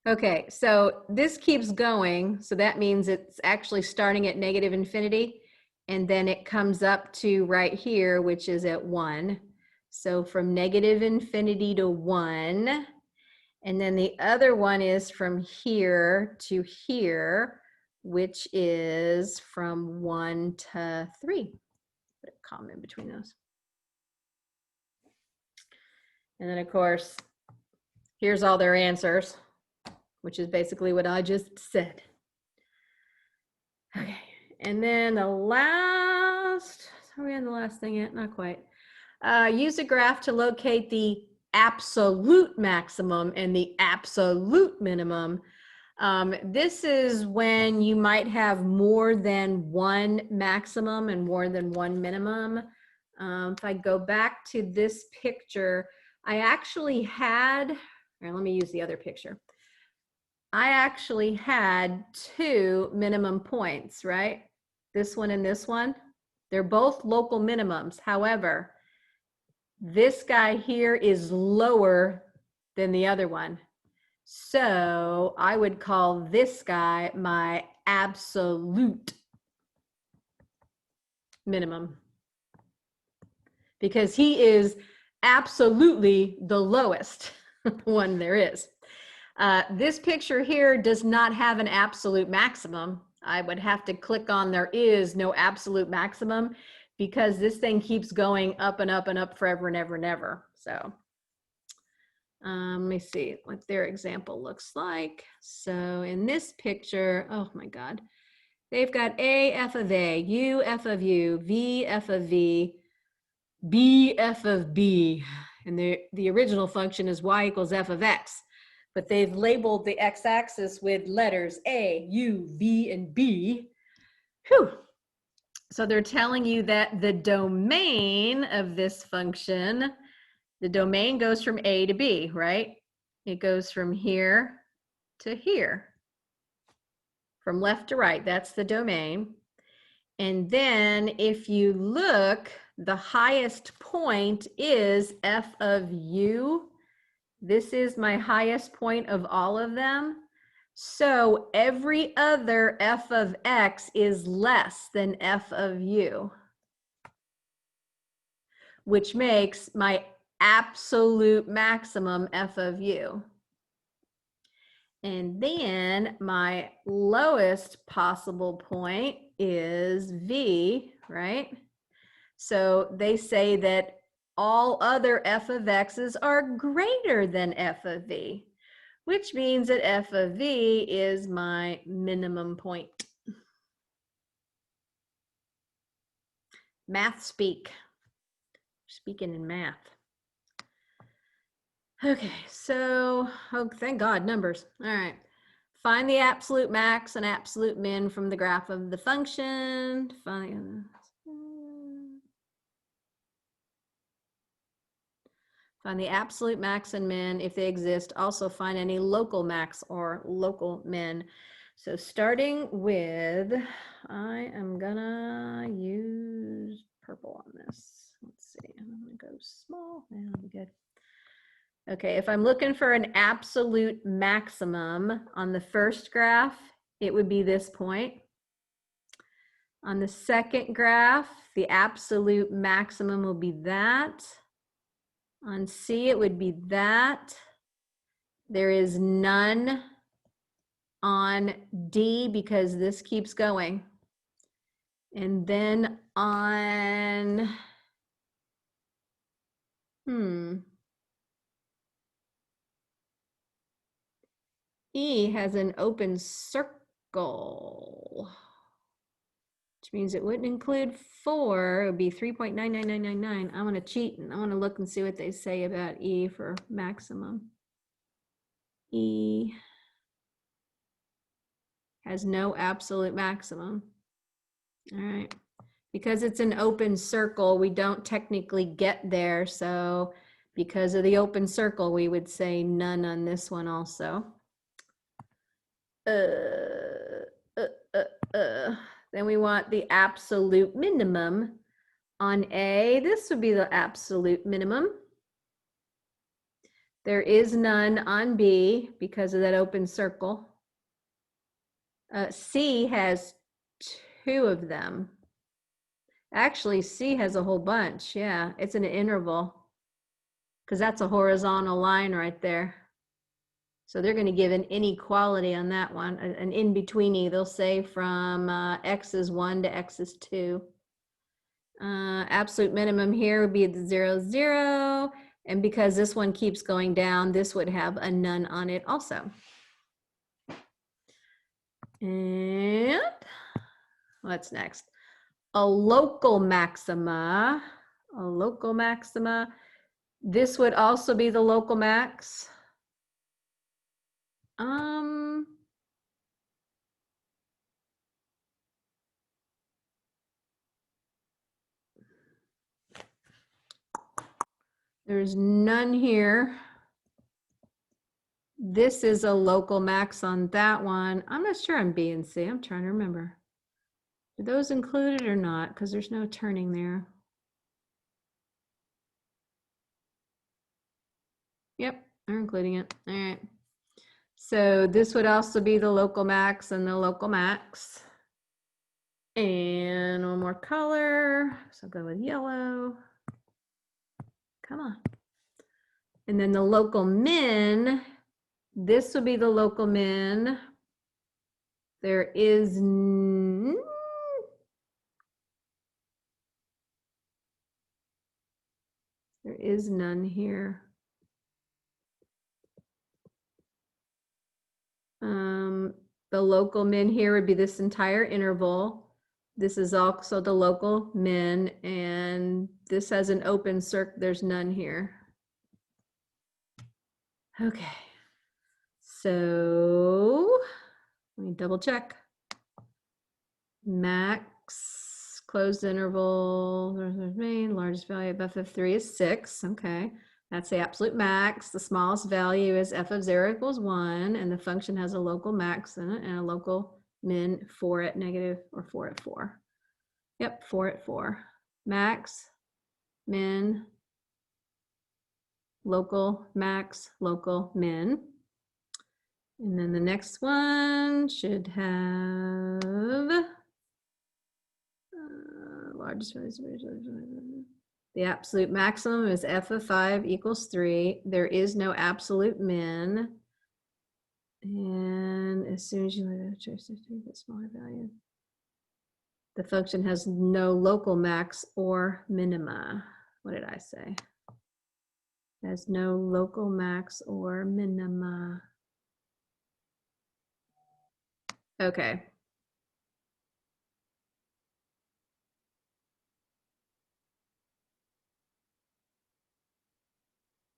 Okay, so this keeps going. So that means it's actually starting at -infinity. And then it comes up to right here, which is at 1. So from -infinity to 1. And then the other one is from here to here, which is from 1 to 3. Put a comma in between those. And then of course, here's all their answers, which is basically what I just said. Okay, and then the last, are we on the last thing yet? Not quite. Use a graph to locate the absolute maximum and the absolute minimum. This is when you might have more than one maximum and more than one minimum. If I go back to this picture, I actually had, or let me use the other picture. I actually had 2 minimum points, right? This one and this one. They're both local minimums. However, this guy here is lower than the other one. So I would call this guy my absolute minimum, because he is absolutely the lowest one there is. This picture here does not have an absolute maximum. I would have to click on there is no absolute maximum, because this thing keeps going up and up and up forever and ever and ever. So let me see what their example looks like. So in this picture, oh my God, they've got A f of A, U f of U, V f of V, B f of B. And the original function is y equals f of x. But they've labeled the x-axis with letters A, U, V, and B. Whew. So they're telling you that the domain of this function, the domain goes from A to B, right? It goes from here to here. From left to right, that's the domain. And then if you look, the highest point is f of U. This is my highest point of all of them. So every other f of x is less than f of U, which makes my absolute maximum f of U. And then my lowest possible point is V, right? So they say that all other f of x's are greater than f of v, which means that f of v is my minimum point. Math speak. Speaking in math. Okay, so, oh, thank God, numbers. All right. Find the absolute max and absolute min from the graph of the function. Find the absolute max and min if they exist. Also find any local max or local min. So starting with, I am gonna use purple on this. Let's see, I'm gonna go small, that'll be good. Okay, if I'm looking for an absolute maximum on the first graph, it would be this point. On the second graph, the absolute maximum will be that. On C, it would be that. There is none on D because this keeps going. And then on, E has an open circle, which means it wouldn't include 4. It would be 3.99999. I want to cheat and I want to look and see what they say about E for maximum. E has no absolute maximum. All right. Because it's an open circle, we don't technically get there. So because of the open circle, we would say none on this one also. Then we want the absolute minimum on A. This would be the absolute minimum. There is none on B because of that open circle. C has 2 of them. Actually, C has a whole bunch. Yeah, it's an interval because that's a horizontal line right there. So they're going to give an inequality on that one, an in-betweeny. They'll say from x is 1 to x is 2. Absolute minimum here would be the 0, 0. And because this one keeps going down, this would have a none on it also. And what's next? A local maxima. A local maxima. This would also be the local max. There's none here. This is a local max on that one. I'm not sure on B and C. I'm trying to remember. Are those included or not? Because there's no turning there. Yep, they're including it. All right. So this would also be the local max and the local max. And one more color. So I'll go with yellow. Come on. And then the local min, this would be the local min. There is none here. The local min here would be this entire interval. This is also the local min, and this has an open circle. There's none here. Okay, so let me double check. Max, closed interval, main, largest value of f of 3 is 6. Okay, that's the absolute max. The smallest value is f of 0 equals 1, and the function has a local max in it and a local min 4 at negative or 4 at 4. Yep, 4 at 4. Max, min, local max, local min. And then the next one should have largest value. The absolute maximum is f of 5 equals 3. There is no absolute min. And as soon as you choose to take a smaller value, the function has no local max or minima. What did I say? Has no local max or minima. Okay.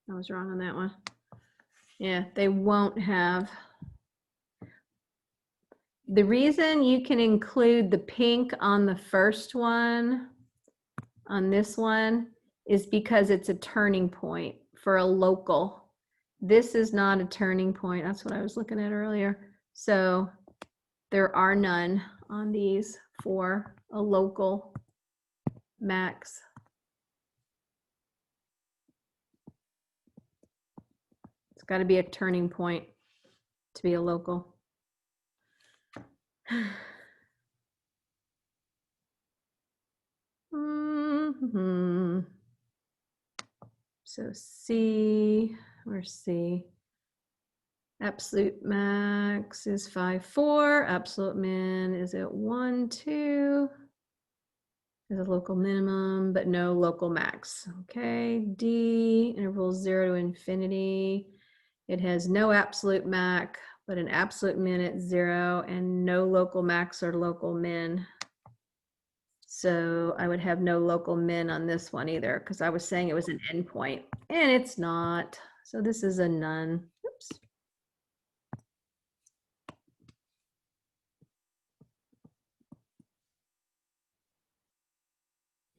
I was wrong on that one. Yeah, they won't have. The reason you can include the pink on the first one, on this one, is because it's a turning point for a local. This is not a turning point. That's what I was looking at earlier. So there are none on these for a local max. It's got to be a turning point to be a local. So C, where's C? Absolute max is 5, 4. Absolute min is at 1, 2. There's a local minimum, but no local max. Okay, D, interval 0 to infinity. It has no absolute max, but an absolute min at 0 and no local max or local min. So I would have no local min on this one either, because I was saying it was an endpoint, and it's not. So this is a none. Oops.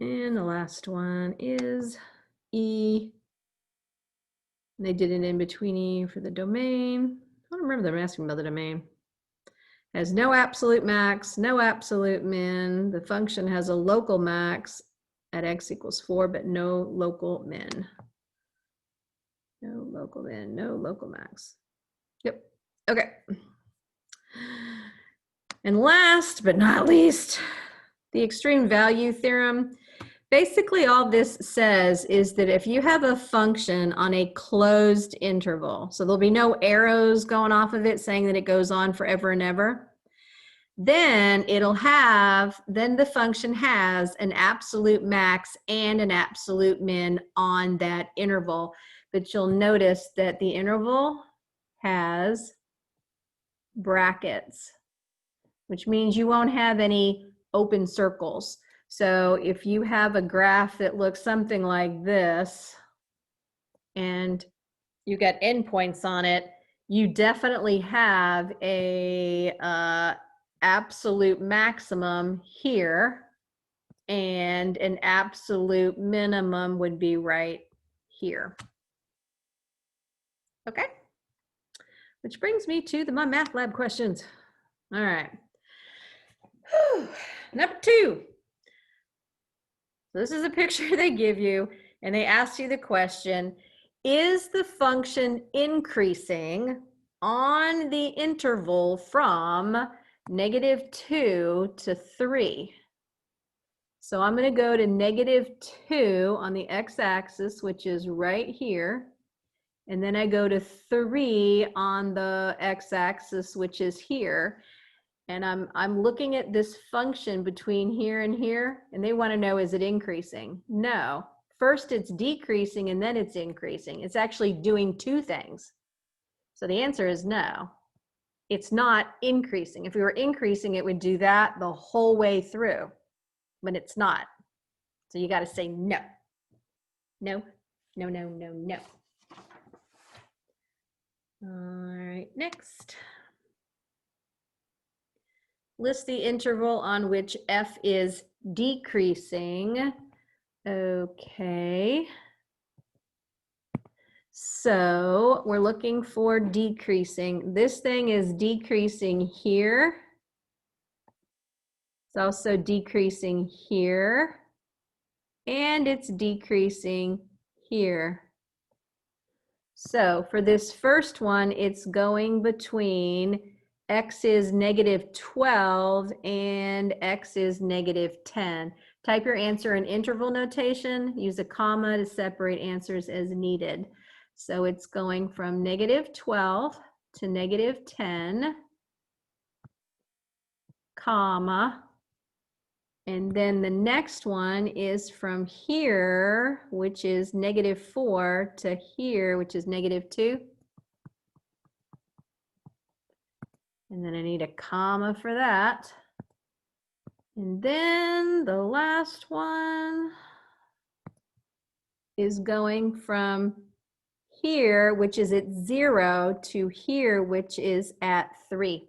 And the last one is E. And they did an in-betweeny for the domain. I don't remember them asking about the domain. Has no absolute max, no absolute min. The function has a local max at x equals 4, but no local min. No local min, no local max. Yep. Okay. And last but not least, the extreme value theorem. Basically, all this says is that if you have a function on a closed interval, so there'll be no arrows going off of it saying that it goes on forever and ever, then then the function has an absolute max and an absolute min on that interval. But you'll notice that the interval has brackets, which means you won't have any open circles. So if you have a graph that looks something like this and you got endpoints on it, you definitely have a absolute maximum here, and an absolute minimum would be right here. Okay, which brings me to the Mymathlab questions. All right. Whew. Number 2. So this is a picture they give you, and they ask you the question, is the function increasing on the interval from -2 to 3? So I'm going to go to -2 on the x-axis, which is right here. And then I go to 3 on the x-axis, which is here. And I'm looking at this function between here and here, and they want to know, is it increasing? No. First it's decreasing and then it's increasing. It's actually doing 2 things. So the answer is no. It's not increasing. If we were increasing, it would do that the whole way through, but it's not. So you got to say no. No, no, no, no, no. All right, next. List the interval on which f is decreasing. Okay. So we're looking for decreasing. This thing is decreasing here. It's also decreasing here. And it's decreasing here. So for this first one, it's going between x is -12 and x is -10. Type your answer in interval notation. Use a comma to separate answers as needed. So it's going from -12 to negative 10, comma, and then the next one is from here, which is negative 4, to here, which is negative 2. And then I need a comma for that. And then the last one is going from here, which is at 0, to here, which is at 3.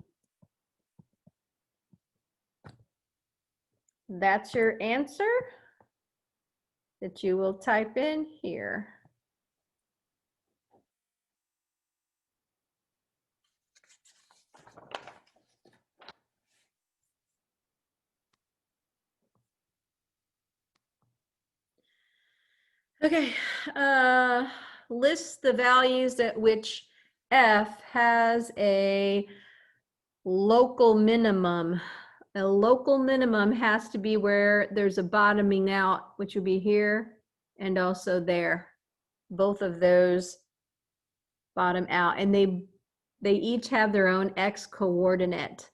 That's your answer that you will type in here. Okay, list the values at which F has a local minimum. A local minimum has to be where there's a bottoming out, which would be here and also there. Both of those bottom out, and they each have their own x coordinate.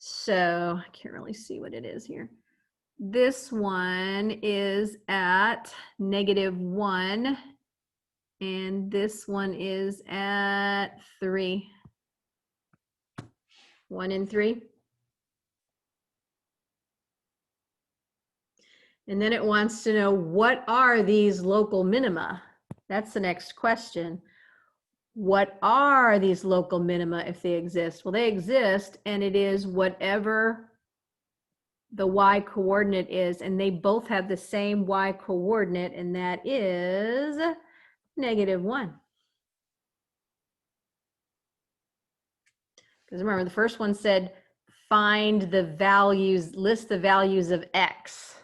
So I can't really see what it is here. This one is at -1, and this one is at 3. 1 and 3. And then it wants to know, what are these local minima? That's the next question. What are these local minima if they exist? Well, they exist, and it is whatever the y coordinate is, and they both have the same y coordinate, and that is -1. Because remember, the first one said find the values, list the values of x.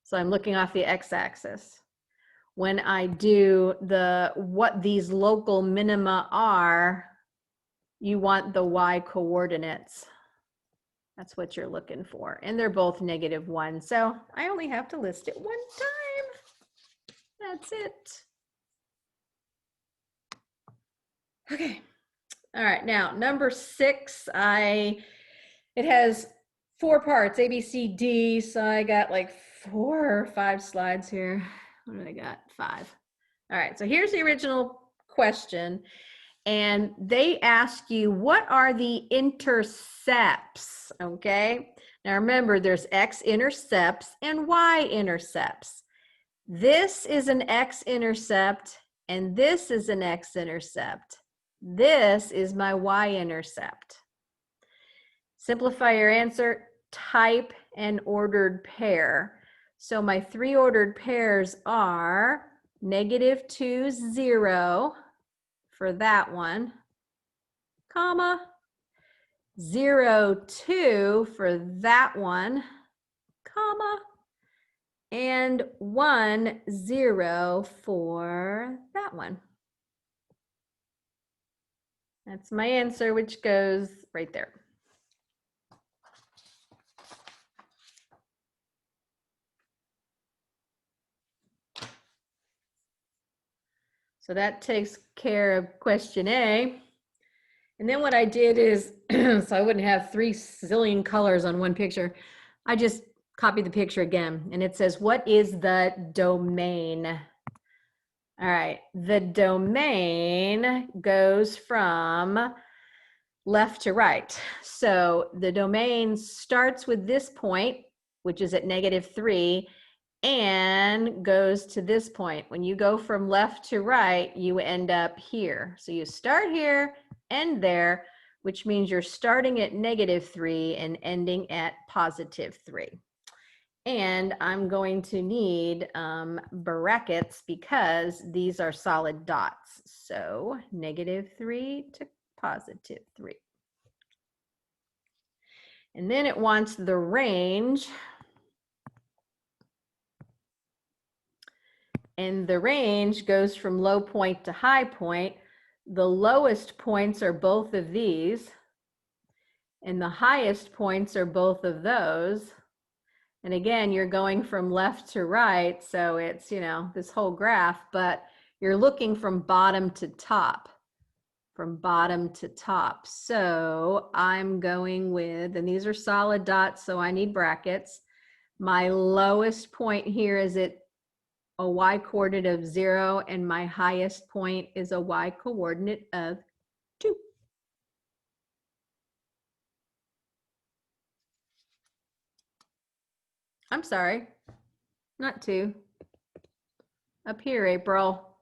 So I'm looking off the x-axis. When I do what these local minima are, you want the y coordinates. That's what you're looking for. And they're both -1. So I only have to list it one time. That's it. Okay. All right. Now, number 6, it has 4 parts, A, B, C, D. So I got like 4 or 5 slides here. What do I got? 5. All right. So here's the original question. And they ask you, what are the intercepts? Okay. Now remember, there's x-intercepts and y-intercepts. This is an x-intercept, and this is an x-intercept. This is my y-intercept. Simplify your answer, type an ordered pair. So my 3 ordered pairs are -2, 0 for that one, comma, 0, 2 for that one, comma, and 1, 0 for that one. That's my answer, which goes right there. So that takes care of question A. And then what I did is, so I wouldn't have 3 zillion colors on one picture, I just copied the picture again. And it says, what is the domain? All right, the domain goes from left to right. So the domain starts with this point, which is at -3, and goes to this point. When you go from left to right, you end up here. So you start here, end there, which means you're starting at -3 and ending at +3. And I'm going to need brackets because these are solid dots. So -3 to +3. And then it wants the range. And the range goes from low point to high point. The lowest points are both of these, and the highest points are both of those. And again, you're going from left to right, so it's, you know, this whole graph, but you're looking from bottom to top. from bottom to top. So I'm going with, and these are solid dots, so I need brackets. My lowest point here is at a y coordinate of 0, and my highest point is a y coordinate of 2. I'm sorry, not 2. Up here, April,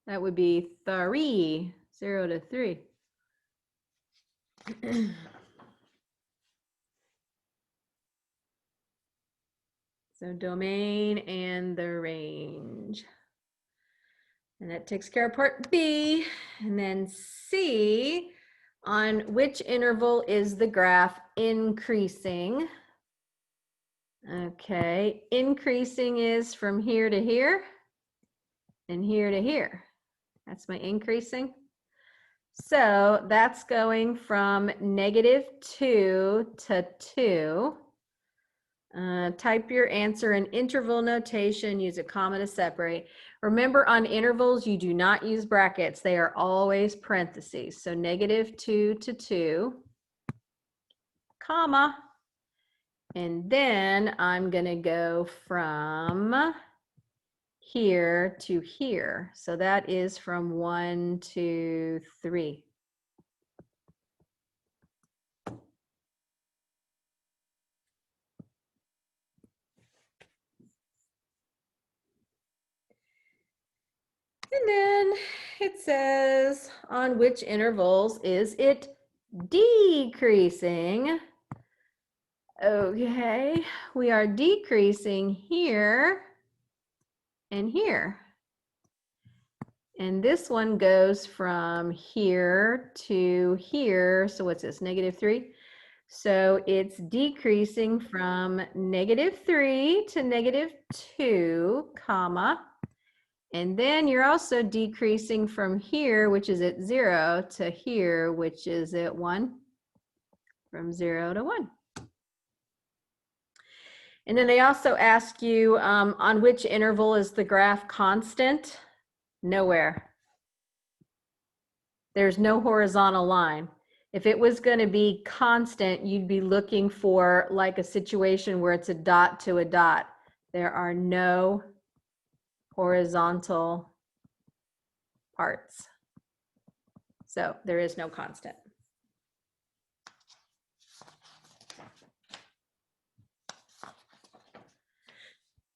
that would be 3, 0 to 3. So domain and the range. And that takes care of part B. And then C, on which interval is the graph increasing? Okay, increasing is from here to here and here to here. That's my increasing. So that's going from -2 to 2. Type your answer in interval notation, use a comma to separate. Remember, on intervals, you do not use brackets. They are always parentheses. So -2 to 2, comma. And then I'm going to go from here to here. So that is from 1 to 3. And then it says, on which intervals is it decreasing? Okay, we are decreasing here and here. And this one goes from here to here. So what's this, -3? So it's decreasing from -3 to -2, comma. And then you're also decreasing from here, which is at 0, to here, which is at 1, from 0 to 1. And then they also ask you, on which interval is the graph constant? Nowhere. There's no horizontal line. If it was going to be constant, you'd be looking for like a situation where it's a dot to a dot. There are no horizontal parts. So there is no constant.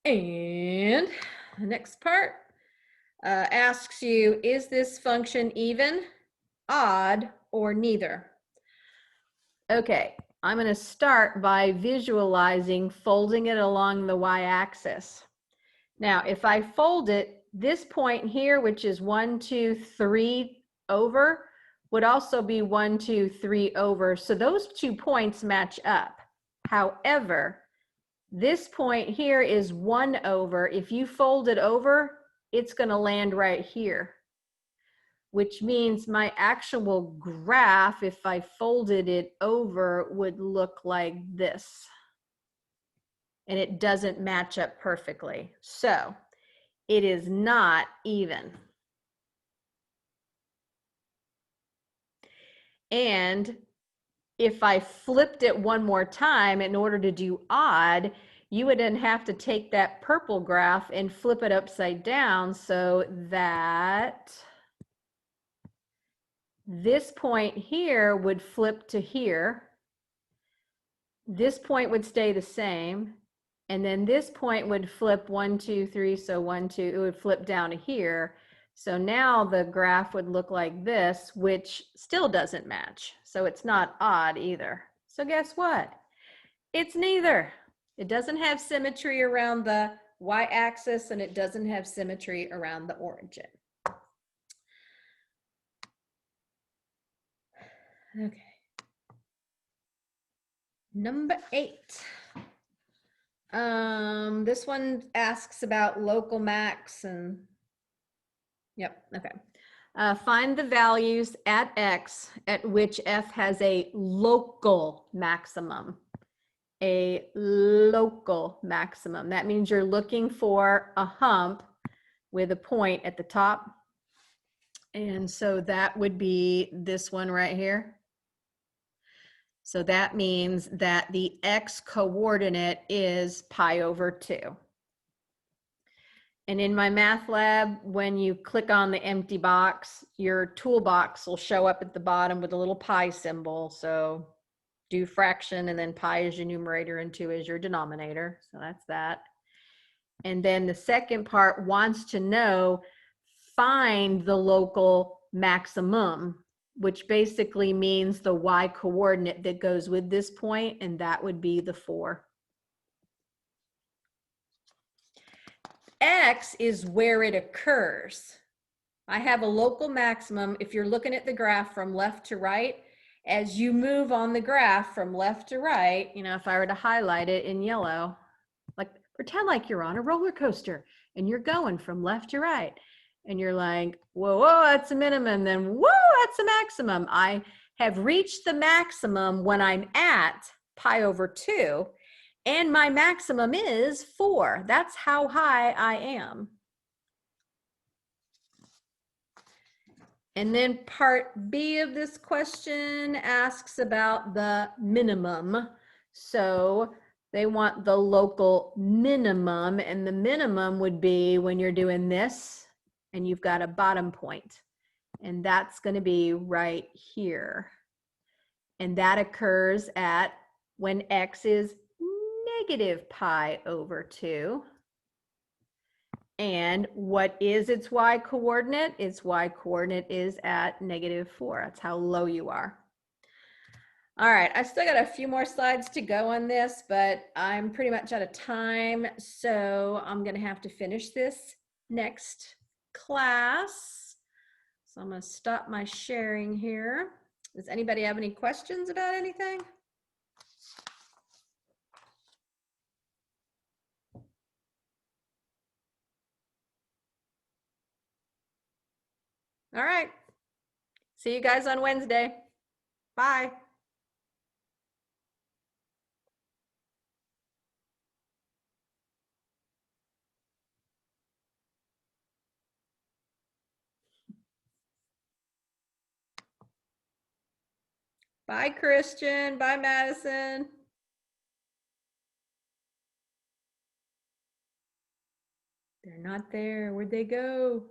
And the next part asks you, is this function even, odd, or neither? Okay, I'm going to start by visualizing folding it along the y-axis. Now, if I fold it, this point here, which is 1, 2, 3 over, would also be 1, 2, 3 over. So those 2 points match up. However, this point here is 1 over. If you fold it over, it's going to land right here, which means my actual graph, if I folded it over, would look like this. And it doesn't match up perfectly. So it is not even. And if I flipped it one more time in order to do odd, you would then have to take that purple graph and flip it upside down so that this point here would flip to here. This point would stay the same. And then this point would flip 1, 2, 3. So 1, 2, it would flip down to here. So now the graph would look like this, which still doesn't match. So it's not odd either. So guess what? It's neither. It doesn't have symmetry around the y-axis, and it doesn't have symmetry around the origin. Okay. Number 8. This one asks about local max and yep, okay. Find the values at x at which f has a local maximum. A local maximum. That means you're looking for a hump with a point at the top And so that would be this one right here. So that means that the x coordinate is pi over 2. And in Mymathlab, when you click on the empty box, your toolbox will show up at the bottom with a little pi symbol. So do fraction, and then pi is your numerator and 2 is your denominator. So that's that. And then the second part wants to know, find the local maximum, which basically means the y coordinate that goes with this point, and that would be the 4. X is where it occurs. I have a local maximum. If you're looking at the graph from left to right, as you move on the graph from left to right, you know, if I were to highlight it in yellow, like pretend like you're on a roller coaster and you're going from left to right, and you're like, whoa, whoa, that's a minimum, then whoa, that's a maximum. I have reached the maximum when I'm at pi over 2, and my maximum is 4. That's how high I am. And then part B of this question asks about the minimum. So they want the local minimum, and the minimum would be when you're doing this and you've got a bottom point, and that's going to be right here. And that occurs at when x is negative pi over 2. And what is its y coordinate? Its y coordinate is at -4. That's how low you are. All right, I've still got a few more slides to go on this, but I'm pretty much out of time. So I'm gonna have to finish this next class. So I'm gonna stop my sharing here. Does anybody have any questions about anything? All right. See you guys on Wednesday. Bye. Bye, Christian. Bye, Madison. They're not there. Where'd they go?